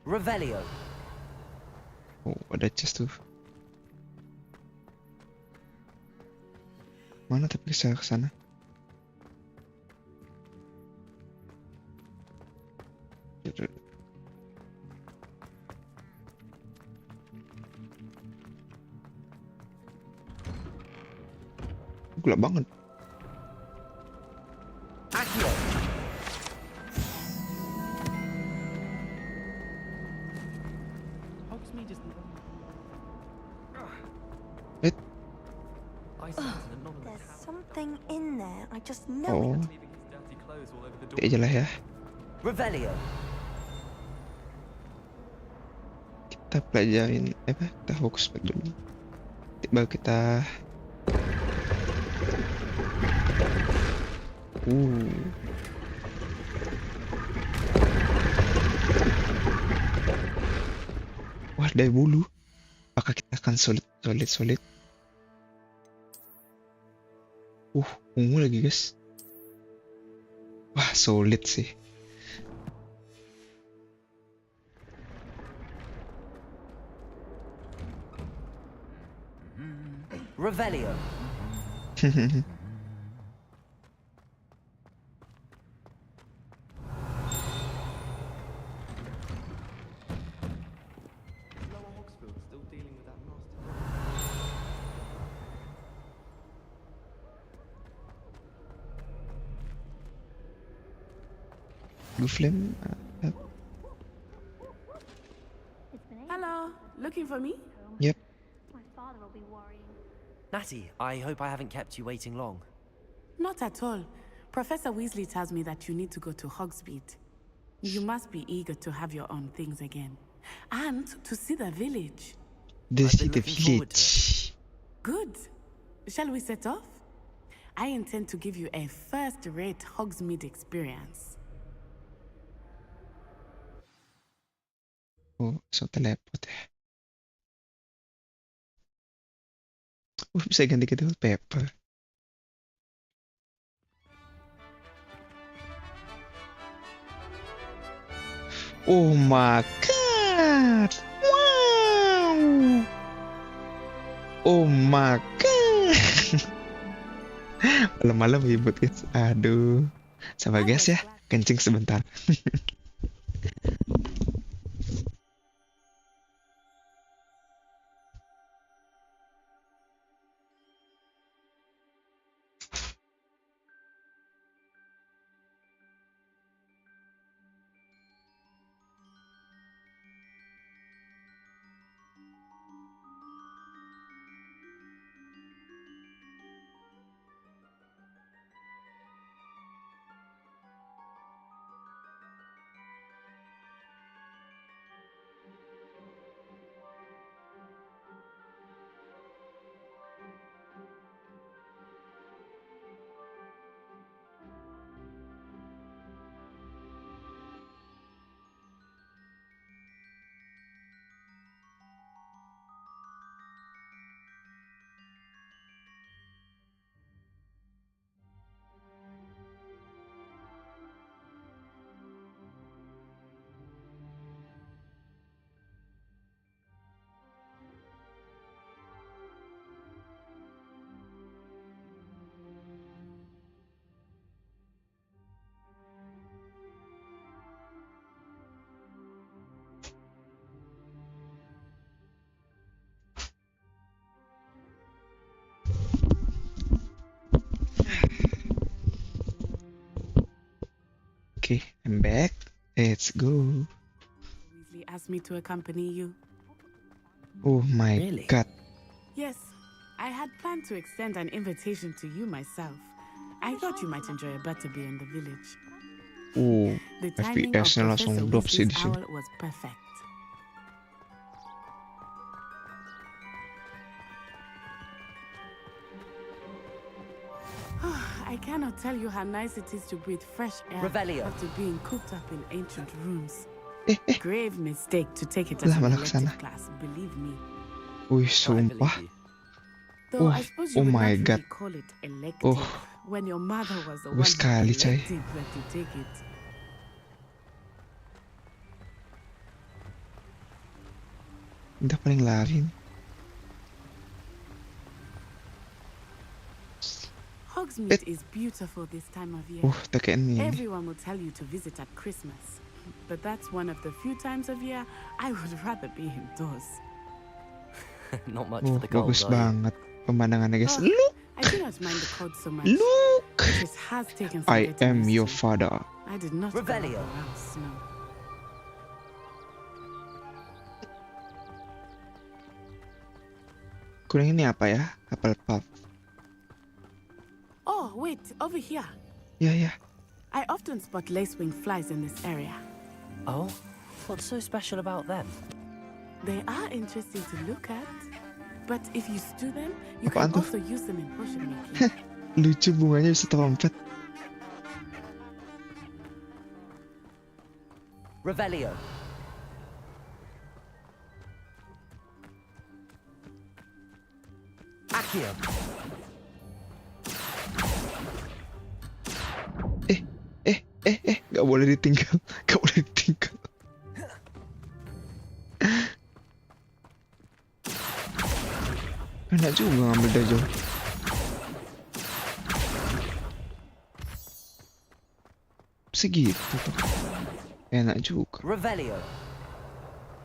Revelio. Oh, ada chest tuh. Mana tapi bisa ke sana? Gelap banget. Accio. There's something in there. I just know Oh. it. Itu aja lah ya. Revelio. Kita pelajarin apa? Kita Hogsmeade dulu. Baru kita Wah, dari bulu. Apakah kita akan solid? Ungu lagi guys. Wah, solid sih. Revelio. Blue flame. Hello, looking for me? Yep. Natty, I hope I haven't kept you waiting long. Not at all. Professor Weasley tells me that you need to go to Hogsmeade. You must be eager to have your own things again. And to see the village. See the village. Good. Shall we set off? I intend to give you a first-rate Hogsmeade experience. Oh, so teleport ya. Bisa ganti-ganti wallpaper. Oh my god! Wow! Oh my god! Malam-malam ribut guys. Aduh. Sabar guys ya. Kencing sebentar. Okay, I'm back. Let's go. Weasley asked me to accompany you. Oh my god. Yes, I had planned to extend an invitation to you myself. I thought you might enjoy a butterbeer in the village. Oh, The timing of FPS-nya Professor langsung drop sih di Weasley's sini. owl was perfect. I cannot tell you how nice it is to breathe fresh air Revelio. after being cooped up in ancient rooms. Grave mistake to take it as Lah, an malah elective kesana. class, believe me. Wih, sumpah. Though Oh, I suppose you oh would my not god. really call it elective Oh, when your mother was the one bagus who sekali, coy. elected that you take it. Udah paling lari nih. Hogsmeade is beautiful this time of year. Tekan ini. Everyone will tell you to visit at Christmas. But that's one of the few times of year I would rather be indoors. Not much for the cold, Bagus are you? banget pemandangannya, guys. Oh, Look! I do not mind the cold so much. Look! It just has taken some I getting am used your to. father. I did not grow up Revelio. around snow. Kuning ini apa ya? Apple puff. Oh, wait, over here. Ya, ya. I often spot lacewing flies in this area. Oh? What's so special about them? They are interesting to look at. But if you stew them, you Apaan can tuh? also use them in potion making. Lucu, bunganya bisa terlompat. Revelio. Accio. Gak boleh ditinggal. Gak boleh ditinggal. Enak juga ngambil dari jauh. Segitu tuh. Enak juga. Revelio.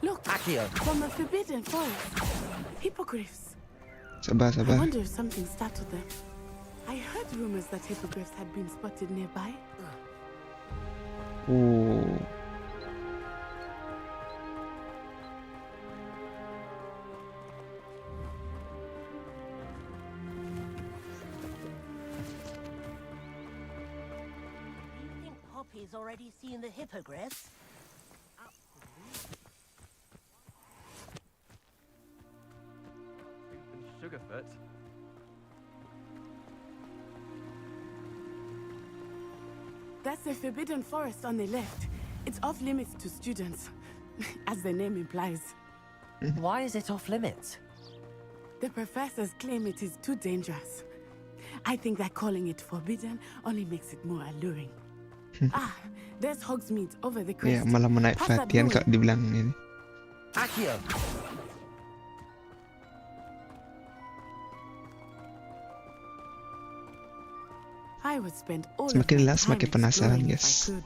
Look, Accio. from the Forbidden Forest. Hippogriffs. Sabar, I sabar. wonder if something startled them. I heard rumors that hippogriffs had been spotted nearby. Oh. Do you think Poppy's already seen the hippogriffs? Sugarfoot. That's the Forbidden Forest on the left. It's off limits to students, as the name implies. Why is it off limits? The professors claim it is too dangerous. I think that calling it forbidden only makes it more alluring. There's Hogsmeade over the Ya, crest. malah menaik Pass that perhatian ruin. kalau dibilang ini. Accio. I would spend all Semakin of my jelas, time semakin penasaran, exploring if guys. I could.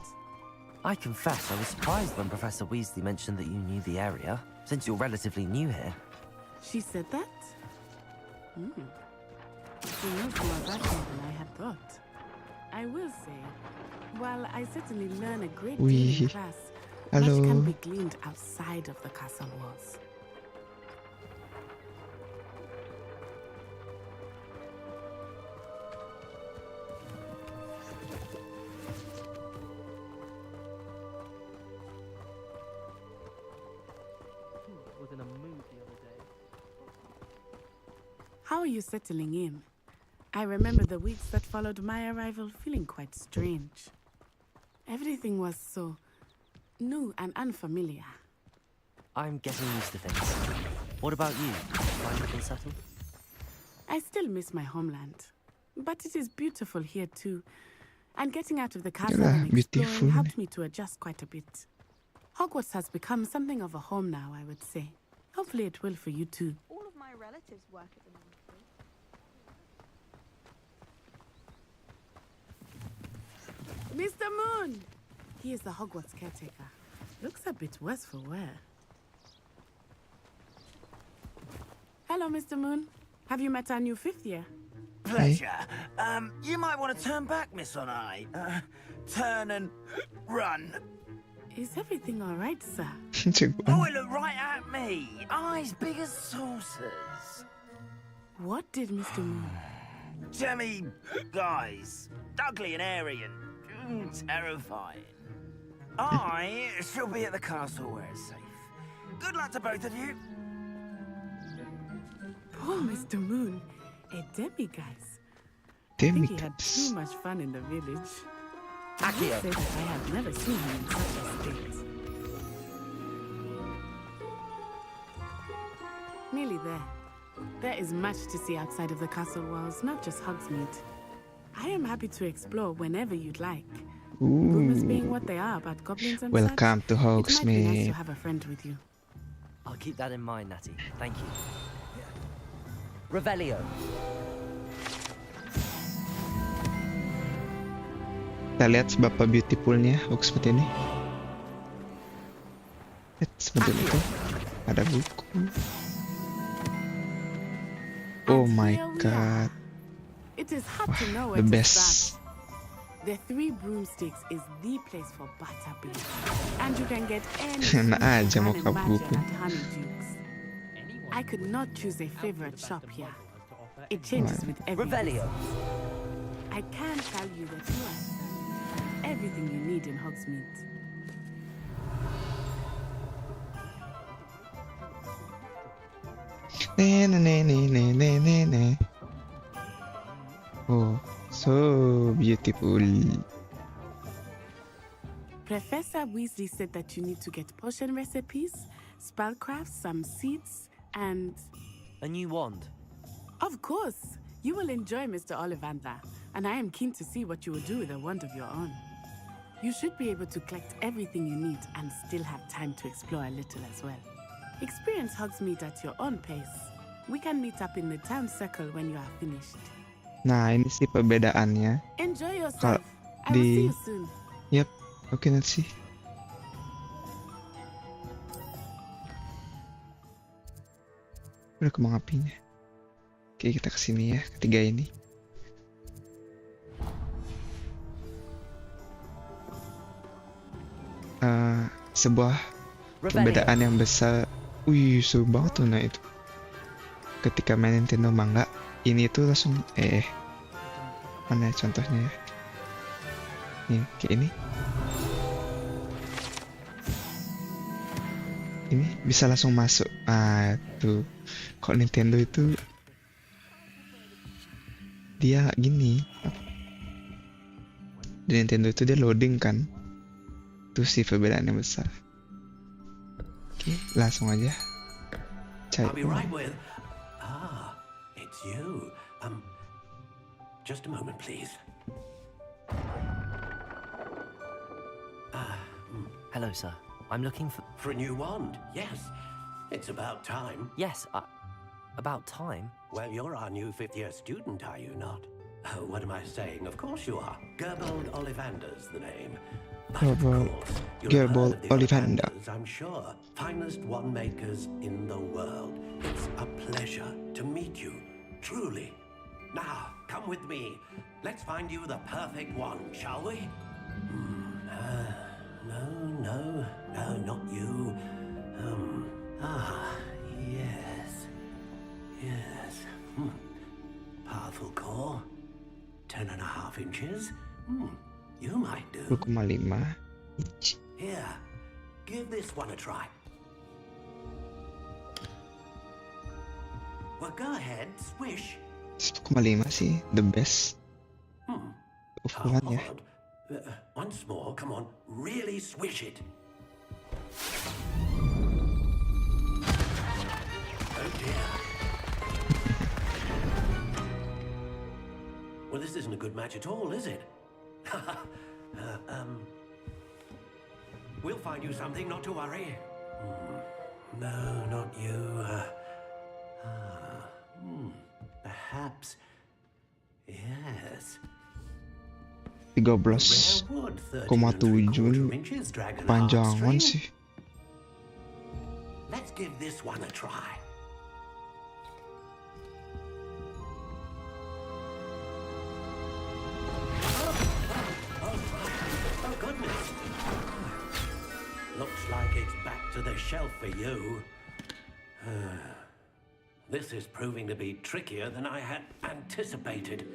I confess I was surprised when Professor Weasley mentioned that you knew the area, since you're relatively new here. She said that? She knows more about me than I had thought. I will say, while I certainly learn a great deal in Wih. class, Halo. much can be gleaned outside of the castle walls. Was in a mood the other day. How are you settling in? I remember the weeks that followed my arrival feeling quite strange. Everything was so new and unfamiliar. I'm getting used to things. What about you? Find it unsettled? I still miss my homeland, but it is beautiful here too. And getting out of the castle Yalah, and exploring beautiful. helped me to adjust quite a bit. Hogwarts has become something of a home now, I would say. Hopefully it will for you too. All of my relatives work at the monastery. Mr. Moon! He is the Hogwarts caretaker. Looks a bit worse for wear. Hello, Mr. Moon. Have you met our new fifth year? pleasure. You might want to turn back, Miss Onai. Turn and run. Is everything all right, sir? Oh, it looked right at me. Eyes big as saucers. What did Mr. Moon? Demi guys. Ugly and airy and terrifying. I shall be at the castle where it's safe. Good luck to both of you. Poor Mr. Moon. A demiguise. I think he had too much fun in the village. I say that I have never seen him in such a state. Nearly there. There is much to see outside of the castle walls, not just Hogsmeade. I am happy to explore whenever you'd like. Rumors being what they are about goblins and Welcome to such, it might be nice Hogsmeade. to have a friend with you. I'll keep that in mind, Natty. Thank you. Revelio. Kita lihat seberapa beautifulnya Hogsmeade ini. Seperti itu. Ada buku. Oh my god. It is hard to know The where to best. start. The Three Broomsticks is the place for butterbeer, and you can get any Enak aja mau and ke buku. imagine at Honeydukes. I could not choose a favorite shop here. It changes with every Revelio. visit. I can tell you that you are everything you need in Hogsmeade. Oh, so beautiful. Professor Weasley said that you need to get potion recipes, spellcrafts, some seeds, and... A new wand. Of course! You will enjoy Mr. Ollivander, and I am keen to see what you will do with a wand of your own. You should be able to collect everything you need and still have time to explore a little as well. Experience Hogsmeade at your own pace. We can meet up in the town circle when you are finished. Nah, ini sih perbedaannya. Enjoy Kalau yourself. I will see di you soon. Yap, oke nanti. Udah kembang apinya. Oke, kita kesini ya, ketiga ini. Sebuah perbedaan yang besar. Wih, seru banget tuh nah itu. Ketika main Nintendo Manga, ini tuh langsung mana ya contohnya ya? Nih, kayak ini. Ini bisa langsung masuk. Ah, tuh. Kok Nintendo itu dia gini. Di Nintendo itu dia loading kan. Itu sih perbedaan yang besar. Oke, langsung aja. I'll be right with. Ah, it's you. Just a moment, please. Hello, sir. I'm looking for a new wand. Yes, it's about time. Yes, about time? Well, you're our new fifth-year student, are you not? Oh, what am I saying? Of course you are. Gerbold Ollivander's the name. Gerbold Ollivander. I'm sure. Finest wand makers in the world. It's a pleasure to meet you. Truly. Now, come with me. Let's find you the perfect wand, shall we? No, not you. Yes. Powerful core. 10.5 inches. You might do. 2,5 Here, give this one a try. Well, go ahead, swish. 1,5 sih, the best. Ukurannya. Once more, come on, really swish it. Oh dear. Well, this isn't a good match at all, is it? We'll find you something, not to worry. No, not you. Perhaps. Yes. 13,7 panjangan sih. Let's give this one a try. to the shelf for you. This is proving to be trickier than I had anticipated.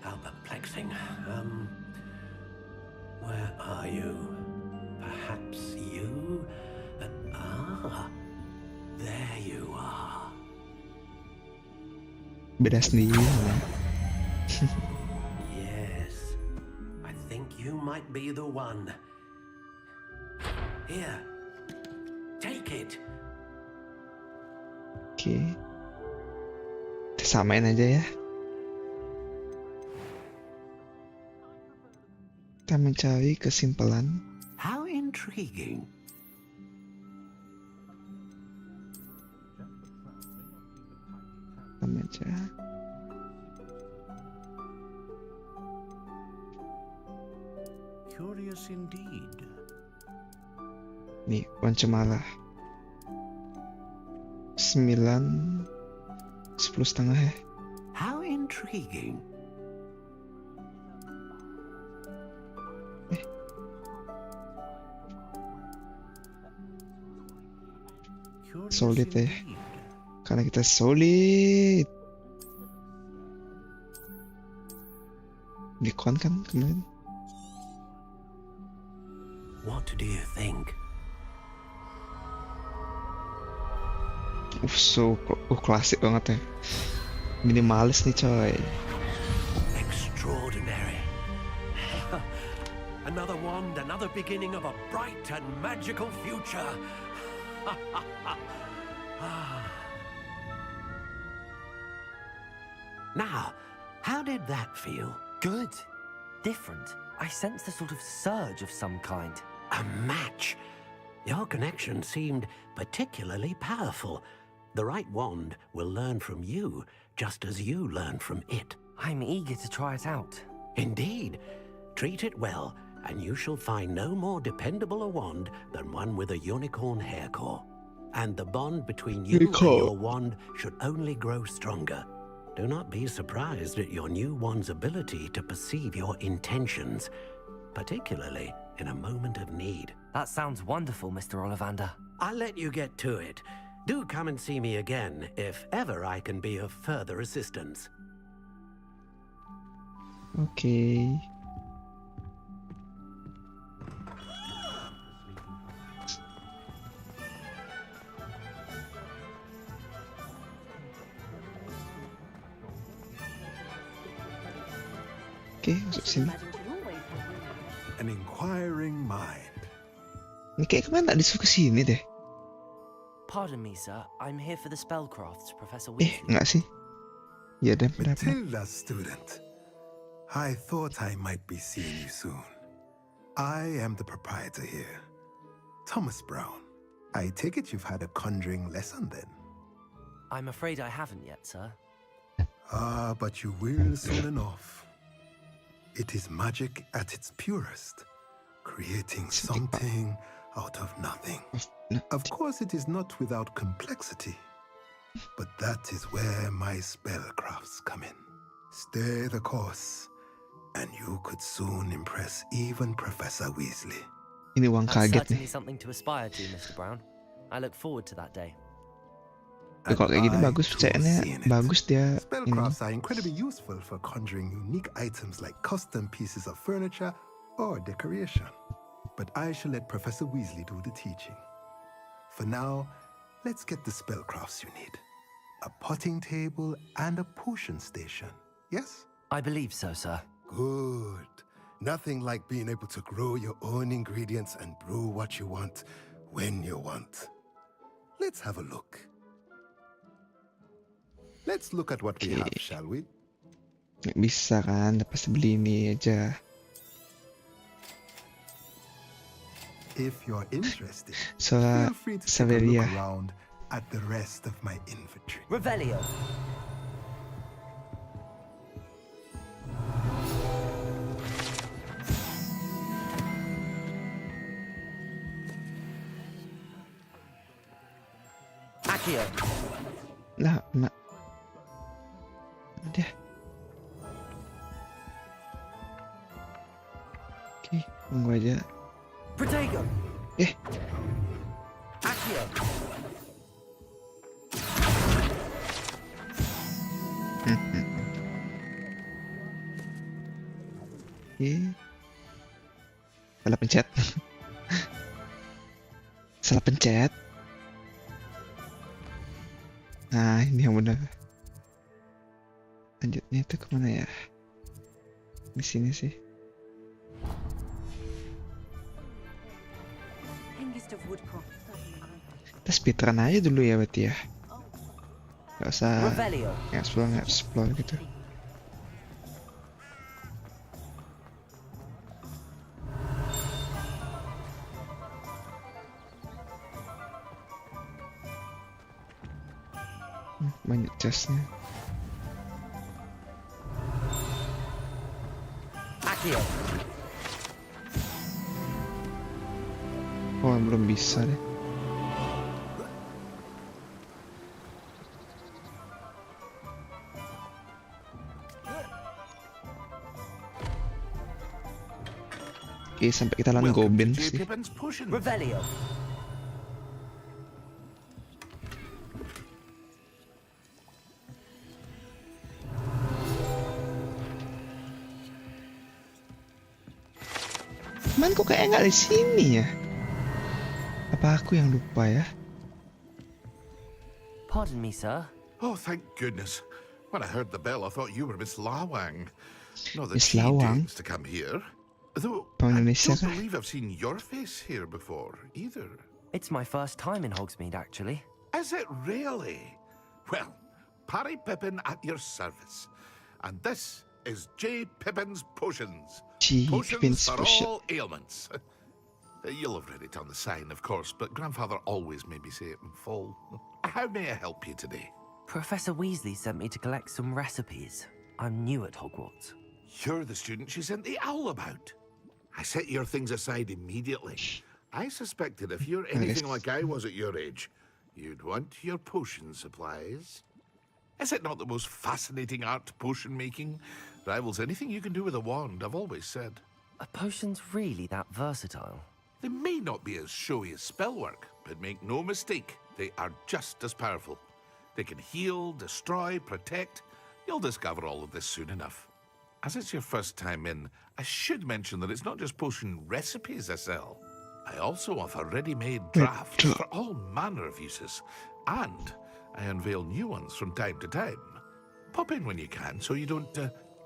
How perplexing. Where are you? Perhaps you? There you are. Beda sendiri. Yes, I think you might be the one. Here, take it. Oke. Kita samain aja ya. Kita mencari kesimpulan. How intriguing. Kita baca. Curious indeed. Nih, pencemalah. 9, 10,5 ya. How intriguing. Solid ya. Karena kita solid. Dikon kan kemarin. What do you think? Klasik banget ya. Minimalis nih coy. Extraordinary. Another wand, another beginning of a bright and magical future. Now, how did that feel? Good. Different. I sensed a sort of surge of some kind. A match. Your connection seemed particularly powerful. The right wand will learn from you, just as you learn from it. I'm eager to try it out. Indeed. Treat it well, and you shall find no more dependable a wand than one with a unicorn hair core. And the bond between you and your wand should only grow stronger. Do not be surprised at your new wand's ability to perceive your intentions, particularly in a moment of need. That sounds wonderful, Mr. Ollivander. I'll let you get to it. Do come and see me again if ever I can be of further assistance. Okay. Oke, masuk sini. An inquiring mind. Ini kayak kemana tak disuruh ke sini deh. Pardon me, sir. I'm here for the spellcrafts, Professor Weasley. Enggak sih. Ya dan Matilda, student. I thought I might be seeing you soon. I am the proprietor here, Thomas Brown. I take it you've had a conjuring lesson then? I'm afraid I haven't yet, sir. But you will soon enough. It is magic at its purest, creating something out of nothing. Of course, it is not without complexity, but that is where my spellcrafts come in. Stay the course, and you could soon impress even Professor Weasley. Ini uang That's kaget certainly nih. something to aspire to, Mr. Brown. I look forward to that day. Kalau kayak gini bagus, percayaannya bagus dia. Spellcrafts are incredibly useful for conjuring unique items like custom pieces of furniture or decoration. But I shall let Professor Weasley do the teaching. For now, let's get the spellcrafts you need. A potting table and a potion station, yes? I believe so, sir. Good. Nothing like being able to grow your own ingredients and brew what you want when you want. Let's have a look. Let's look at what we have, shall we? Nggak bisa kan, pasti beli ini aja. If you're interested, Soalnya feel free to take a Saveria. look around at the rest of my inventory. Revelio. Accio. Nah, nak. Ada. Oke, tunggu aja. Protego. Accio. Salah pencet. Salah pencet. Nah, ini yang benar. Lanjutnya itu kemana ya? Di sini sih. Kita speedrun aja dulu ya berarti ya. Gak usah explore gitu. Banyak chestnya. Oh, belum bisa deh. Oke, sampai kita lawan Goblin sih. Revelio. Man, kok kayak nggak di sini ya? Apa aku yang lupa ya? Pardon me, sir. Oh, thank goodness. When I heard the bell, I thought you were Miss Lawang. Not that Miss she Lawang? dares to come here. Though Orang I Indonesia don't kah? believe I've seen your face here before, either. It's my first time in Hogsmeade, actually. Is it really? Well, Parry Pippin at your service. And this is J. Pippin's Potions. Potions for all ailments. You'll have read it on the sign, of course, but Grandfather always made me say it in full. How may I help you today? Professor Weasley sent me to collect some recipes. I'm new at Hogwarts. You're the student she sent the owl about. I set your things aside immediately. I suspected if you're anything like I was at your age, you'd want your potion supplies. Is it not the most fascinating art, potion making? Rivals anything you can do with a wand, I've always said. Are potions really that versatile? They may not be as showy as spellwork, but make no mistake, they are just as powerful. They can heal, destroy, protect. You'll discover all of this soon enough. As it's your first time in, I should mention that it's not just potion recipes I sell. I also offer ready-made drafts for all manner of uses, and I unveil new ones from time to time. Pop in when you can so you don't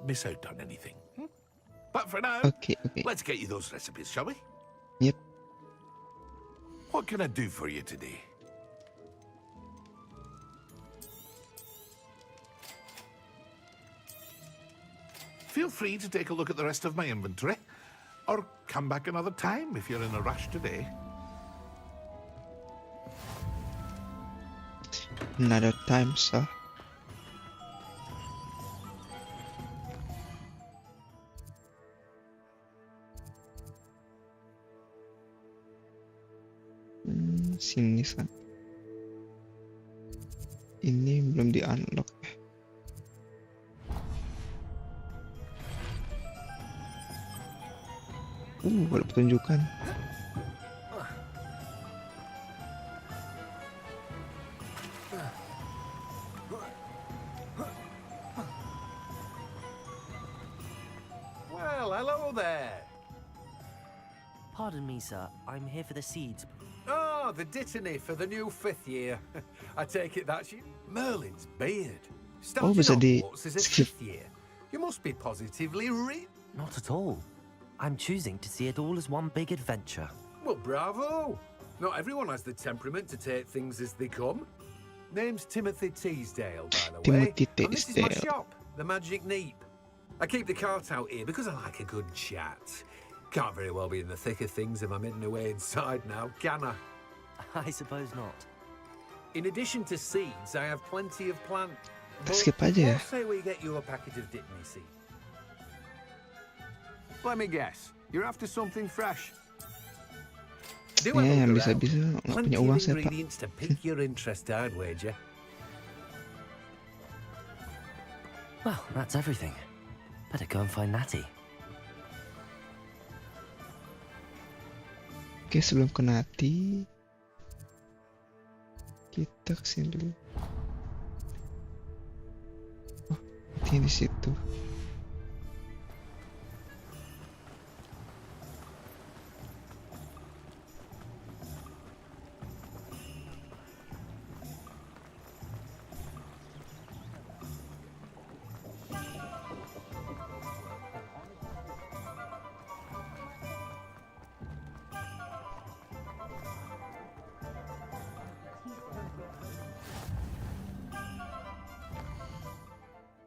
miss out on anything. But for now, let's get you those recipes, shall we? Yep. What can I do for you today? Feel free to take a look at the rest of my inventory, or come back another time if you're in a rush today. Another time, sir. Sini kan. Ini belum di-unlock ya. Ada pertunjukan. Well, hello there. Pardon me, sir. I'm here for the seeds. Ah, the dittany for the new 5th year. I take it that's you. Merlin's beard. Starting bisa di Hogwarts is a skip. 5th year. You must be positively Not at all. I'm choosing to see it all as one big adventure. Well, bravo. Not everyone has the temperament to take things as they come. Name's Timothy Teasdale, by the way. Timothy And this is my Teasdale. shop, the Magic Neep. I keep the cart out here because I like a good chat. Can't very well be in the thick of things if I'm hidden away inside now, can I? I suppose not. In addition to seeds, I have plenty of plant. Skip aja ya. What say we get you a packet of dittany seed? Let me guess. You're after something fresh. Do have a Yang look bisa-bisa around. nggak Plenty punya of uang saya, Pak. ingredients to pique your interest, I'd wager. Well, that's everything. Better go and find Natty. Oke, sebelum ke Nati, Kita kesini dulu. Oh, ini di situ.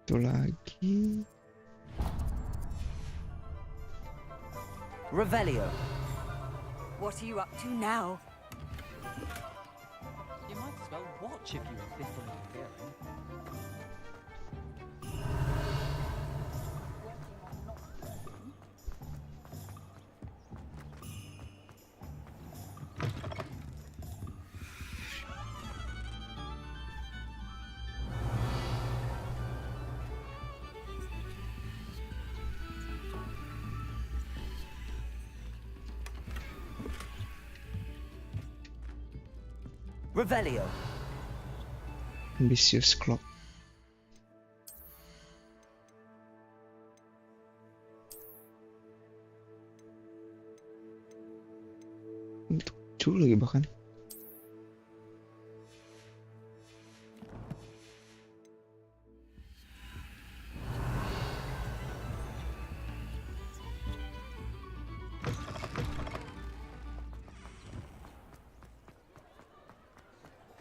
Itu lagi. Revelio. What are you up to now? You might as well watch if you insist on interfering. Revelio. Ambitious clock. Lucu lagi bahkan.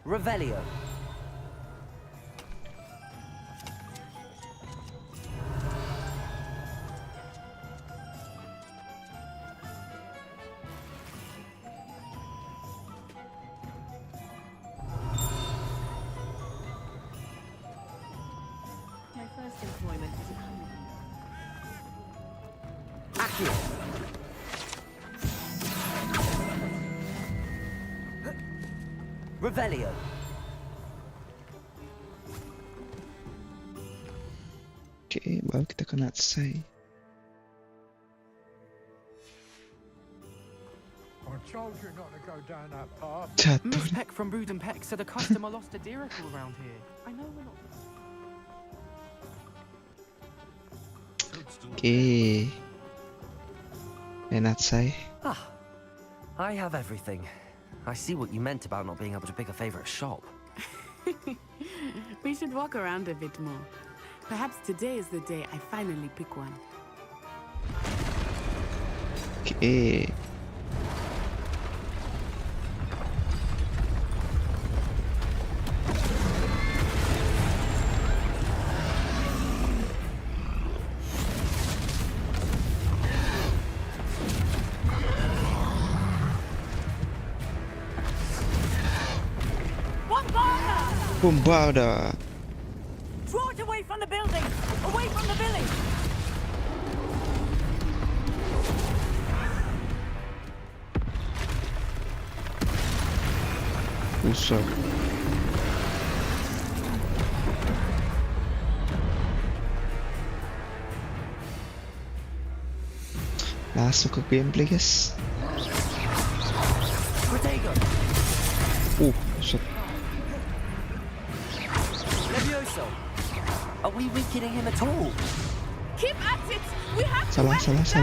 Revelio. My first employment was at home. Accio. Revelio. Oke, baru kita kena say. Miss Peck from Brood and Peck said a customer lost a deeracle around here. I know we're not. Oke. Enak say. Ah, I have everything. I see what you meant about not being able to pick a favorite shop. We should walk around a bit more. Perhaps today is the day I finally pick one. Oke. Bombarda. Draw it away from the building! Away from the village! Usah. Langsung ke gameplay, guys. Shit. Levioso. Are we weakening him at all? Keep at it! We have Salah. What was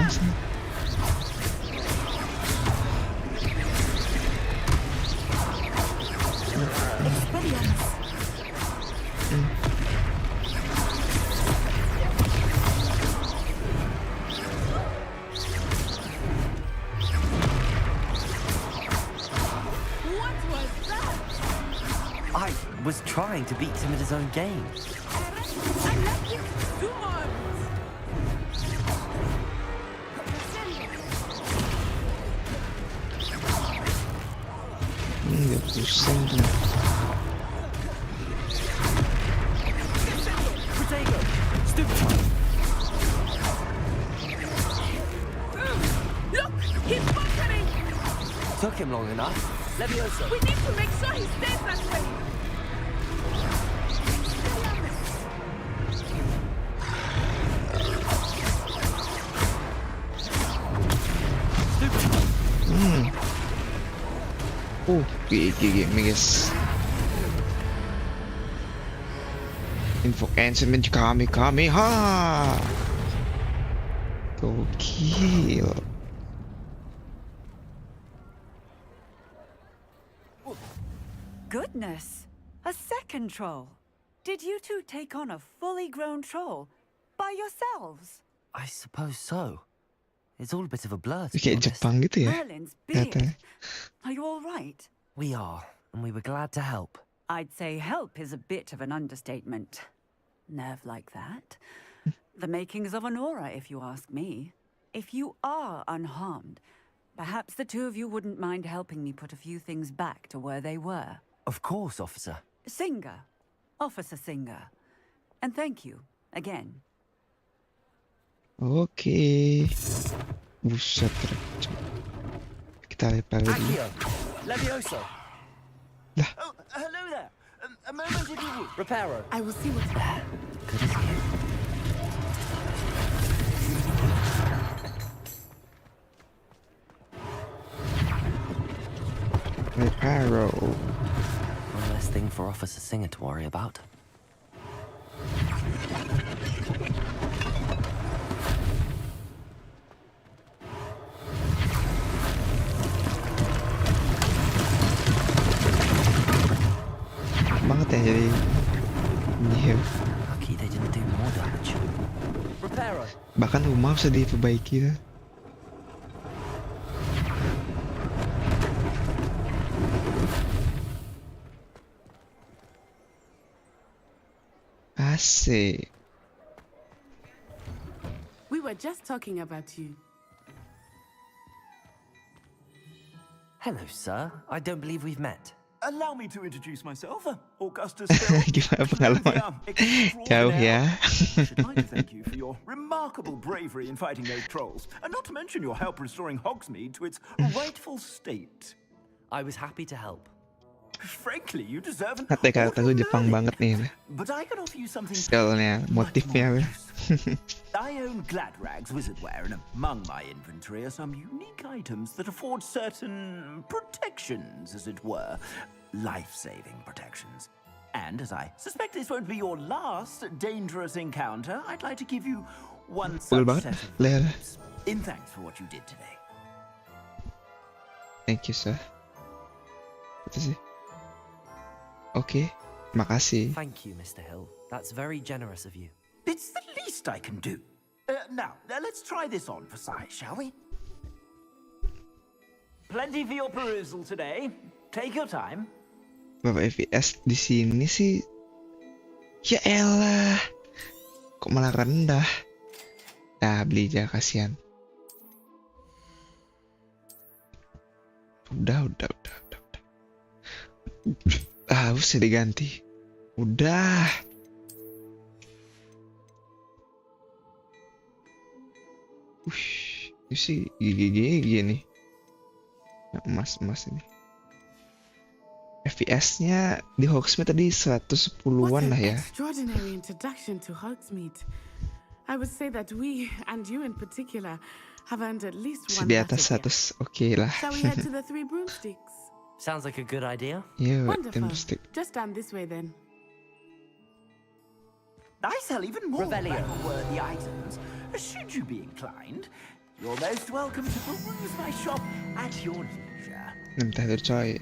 that? I was trying to beat him at his own game. I left it too much. Dia pusing dia. Look, he's bunkering. Took him long enough. Levioso. We need to make sure he stays that way. GG guys. Invoke ancient kami ha. Gokil. Goodness, a second troll. Did you two take on a fully grown troll by yourselves? I suppose so. It's all a bit of a blur, to be Kayak honest. Jepang gitu ya. Merlin's beard. Are you all right? We are, and we were glad to help. I'd say help is a bit of an understatement. Nerve like that. The makings of an aura, if you ask me. If you are unharmed, perhaps the two of you wouldn't mind helping me put a few things back to where they were. Of course, officer. Singer. Officer Singer. And thank you, again. Oke. Buset. Kita lempar dulu. Accio, Levioso. Lah. Oh, hello there. A moment if you would. Reparo. I will see what's there. Good as new. Reparo. One less thing for Officer Singer to worry about. Banget ya jadi sihir. Lucky they didn't do more damage. Reparo. Bahkan rumah bisa diperbaiki lah. Asik. We were just talking about you. Hello, sir. I don't believe we've met. Allow me to introduce myself, Augustus. Gimana pengalaman? Jauh ya. I'd like to thank you for your remarkable bravery in fighting those trolls, and not to mention your help restoring Hogsmeade to its rightful state. I was happy to help. Frankly, you deserve an Kata lu Jepang banget nih. But I can offer you something. Stylenya, motifnya. I own Gladrag's wizardware, and among my inventory are some unique items that afford certain protections, as it were. Life-saving protections. And as I suspect this won't be your last dangerous encounter, I'd like to give you one such set of items in thanks for what you did today. Thank you, sir. Apa sih? Oke, makasih. Thank you, Mr. Hill. That's very generous of you. It's the least I can do. Now, let's try this on for size, shall we? Plenty for your perusal today. Take your time. Berapa FPS di sini sih? Ya elah. Kok malah rendah? Nah, beli aja kasihan. Udah. Usah diganti. Udah. Ini sih gini. Yang emas ini. FPS-nya di Hogsmeade tadi 110-an lah ya. Extraordinary introduction to Hogsmeade. I would say that we, and you in particular, have earned at least one. Di atas 100, oke lah. Shall we head to the Three Broomsticks? Sounds like a good idea. Yeah, wonderful. Just stand this way then. I sell even more Revelio. battle-worthy items. Should you be inclined, you're most welcome to peruse my shop at your leisure. Bentar dulu coy.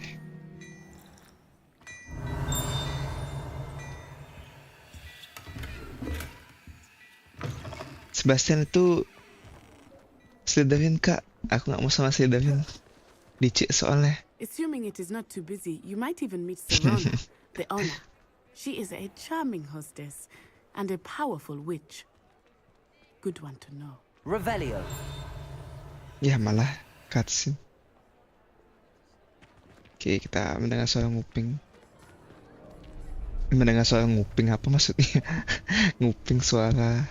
Sebastian itu Slytherin kak. Aku gak mau sama Slytherin. Dicik soalnya. Assuming it is not too busy, you might even meet Serana, the owner. She is a charming hostess and a powerful witch. Good one to know. Revelio. Ya malah cutscene. Oke, kita mendengar suara nguping. Mendengar suara nguping apa maksudnya? Nguping suara.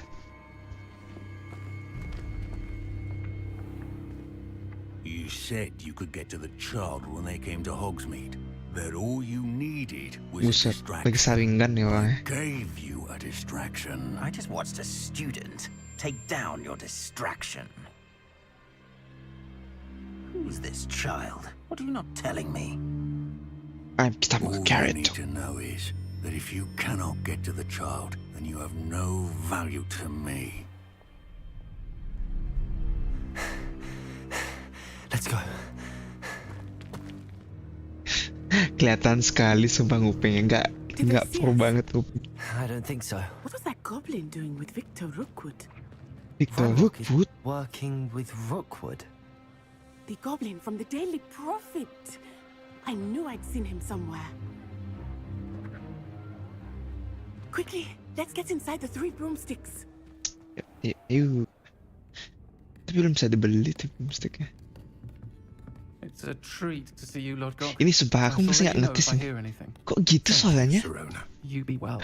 You said you could get to the child when they came to Hogsmeade. That all you needed was a lagi saringan nih orangnya. Gave you a distraction. I just watched a student take down your distraction. Who's this child? What are you not telling me? I'm Kita All you carrot. need to know is that if you cannot get to the child, then you have no value to me. Let's go. Kelihatan sekali sumpah ngupingnya, nggak pro banget Uping. I don't think so. What was that goblin doing with Victor Rookwood? Victor Rookwood? Working with Rookwood? The goblin from the Daily Prophet. I knew I'd seen him somewhere. Quickly, let's get inside the 3 broomsticks. Yuk. Tapi belum bisa dibeli tuh broomsticknya. It's a treat to see you, Lord Gok. Ini sumpah aku masih nggak ngerti sih. Kok gitu suaranya? You be well.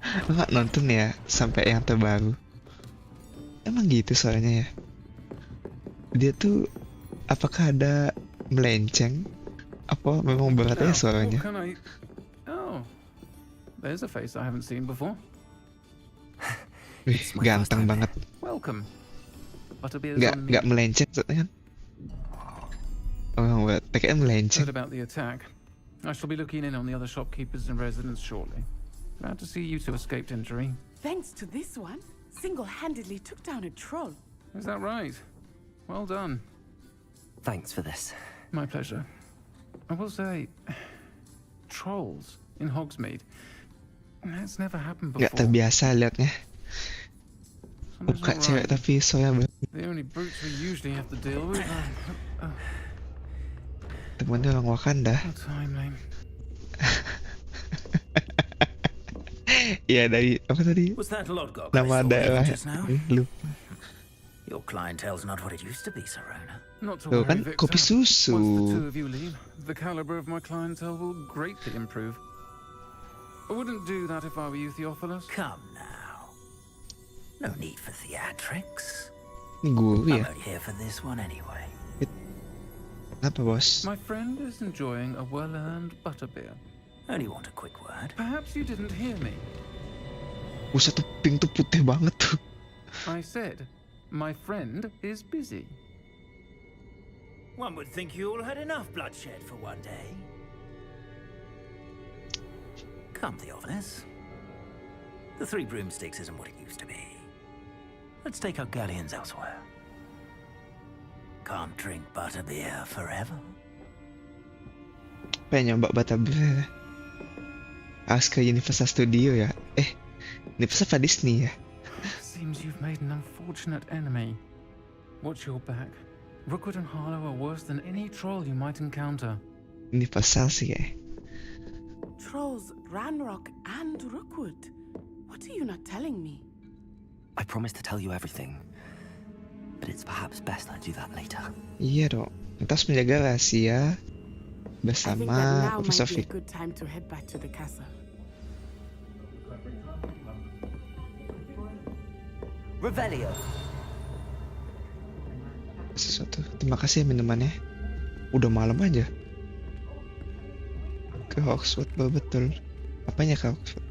Aku nggak nonton ya sampai yang terbaru. Emang gitu suaranya ya? Dia tuh apakah ada melenceng? Apa memang berat aja suaranya? Oh, there's a face I haven't seen before. Wih, ganteng banget. Welcome. Nggak melenceng kan? Oh, pakai melenceng. Heard about the attack. I shall be looking in on the other shopkeepers and residents shortly. Glad to see you two escaped injury. Thanks to this one, single-handedly took down a troll. Is that right? Well done. Thanks for this. My pleasure. I will say, trolls in Hogsmeade. That's never happened before. Nggak terbiasa liatnya. Buka cewek tapi soalnya The only brutes we usually have to deal with. Temannya orang Wakanda. Iya dari apa tadi? Nama daerah. Lupa. Your clientele's not what it used to be, Serona. Not to Tuh worry, kan Victor. kopi susu. Once the 2 of you leave, the caliber of my clientele will greatly improve. I wouldn't do that if I were you, Theophilus. Come now. No need for theatrics. Ini guru ya? I'm not here for this one anyway. Apa bos? My friend is enjoying a well-earned butterbeer. Only want a quick word. Perhaps you didn't hear me. Buset tuh pink tuh putih banget tuh. I said, my friend is busy. One would think you all had enough bloodshed for one day. Come, Theophilus. The 3 broomsticks isn't what it used to be. Let's take our galleons elsewhere. Can't drink butterbeer forever. Pengen nyoba butterbeer. Harus ke Universal Studio ya? Universal apa Disney ya? Seems you've made an unfortunate enemy. Watch your back. Rookwood and Harlow are worse than any troll you might encounter. Universal sih ya. Trolls, Ranrock, and Rookwood. What are you not telling me? I promised to tell you everything. But it's perhaps best I do that later. Iya dong. Entas menjaga rahasia bersama Profesor Vic. Good time to head back to the castle. Revelio. Sesuatu. Terima kasih ya minumannya. Udah malam aja. Ke Hogwarts betul. Apanya ke Hogwarts?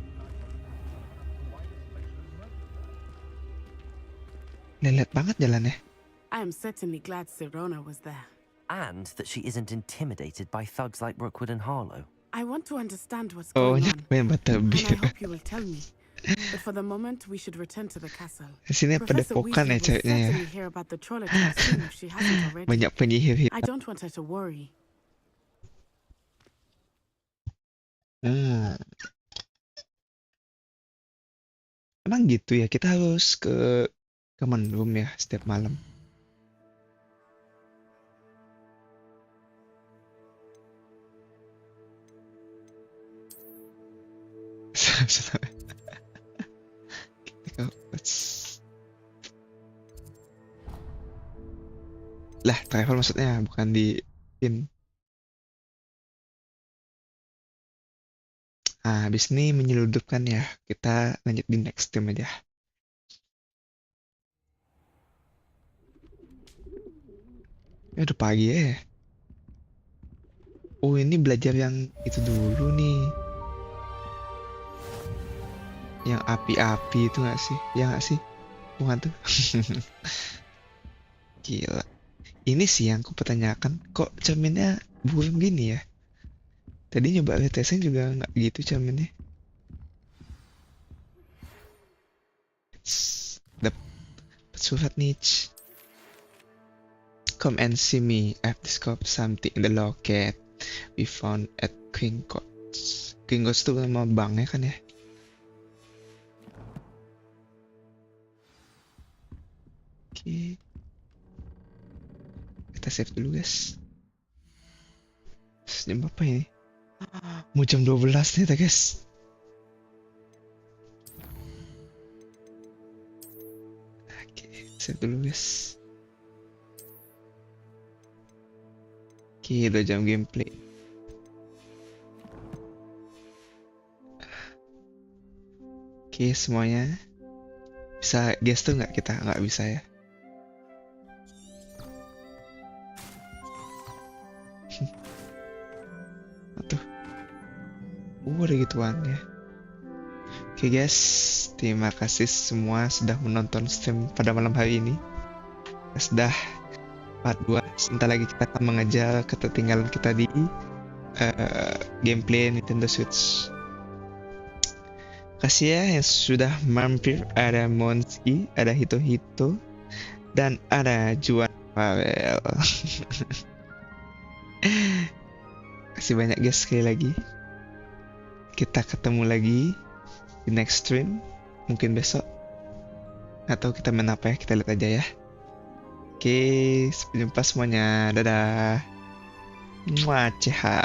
Lelet banget jalannya. I am certainly glad Serona was there. And that she isn't intimidated by thugs like Rookwood and Harlow. I want to understand what's Oh, going on. nyapain butterbeer. And I hope you will tell me. But for the moment, we should return to the castle. Di sini padepokan ya ceweknya ya. Certainly hear about the troll attack soon if she hasn't already. Banyak penyihir. I don't want her to worry. Emang gitu ya, kita harus ke common room ya setiap malam. Lah, travel maksudnya bukan di pin. Nah, habis ini menyeludupkan ya. Kita lanjut di next game aja. Ya udah pagi ya. Oh, ini belajar yang itu dulu nih. Yang api-api itu gak sih? Ya gak sih? Bukan tuh. Gila. Ini sih yang aku pertanyakan. Kok cerminnya buram gini ya? Tadi nyoba BTS juga nggak gitu caranya. Dapat surat nih. Come and see me. I've discovered something in the locket we found at Gringotts. Gringotts itu nama banknya kan ya? Oke. Kita save dulu guys. Jam berapa ini? Mau jam 12 nih guys. Oke, save dulu guys. Oke, 2 jam gameplay. Oke, semuanya bisa guess tuh nggak? Kita nggak bisa ya. Tuh, ada gituan ya. Oke guys, terima kasih semua sudah menonton stream pada malam hari ini. Sudah part 2. Sebentar lagi kita akan mengejar ketertinggalan kita di gameplay Nintendo Switch. Kasih ya yang sudah mampir. Ada Monski, ada Hito-Hito, dan ada Juan Pavel. Kasih banyak guys sekali lagi. Kita ketemu lagi di next stream, mungkin besok atau kita main apa ya, kita lihat aja ya. Oke, sampai jumpa semuanya. Dadah. Muah, ceha.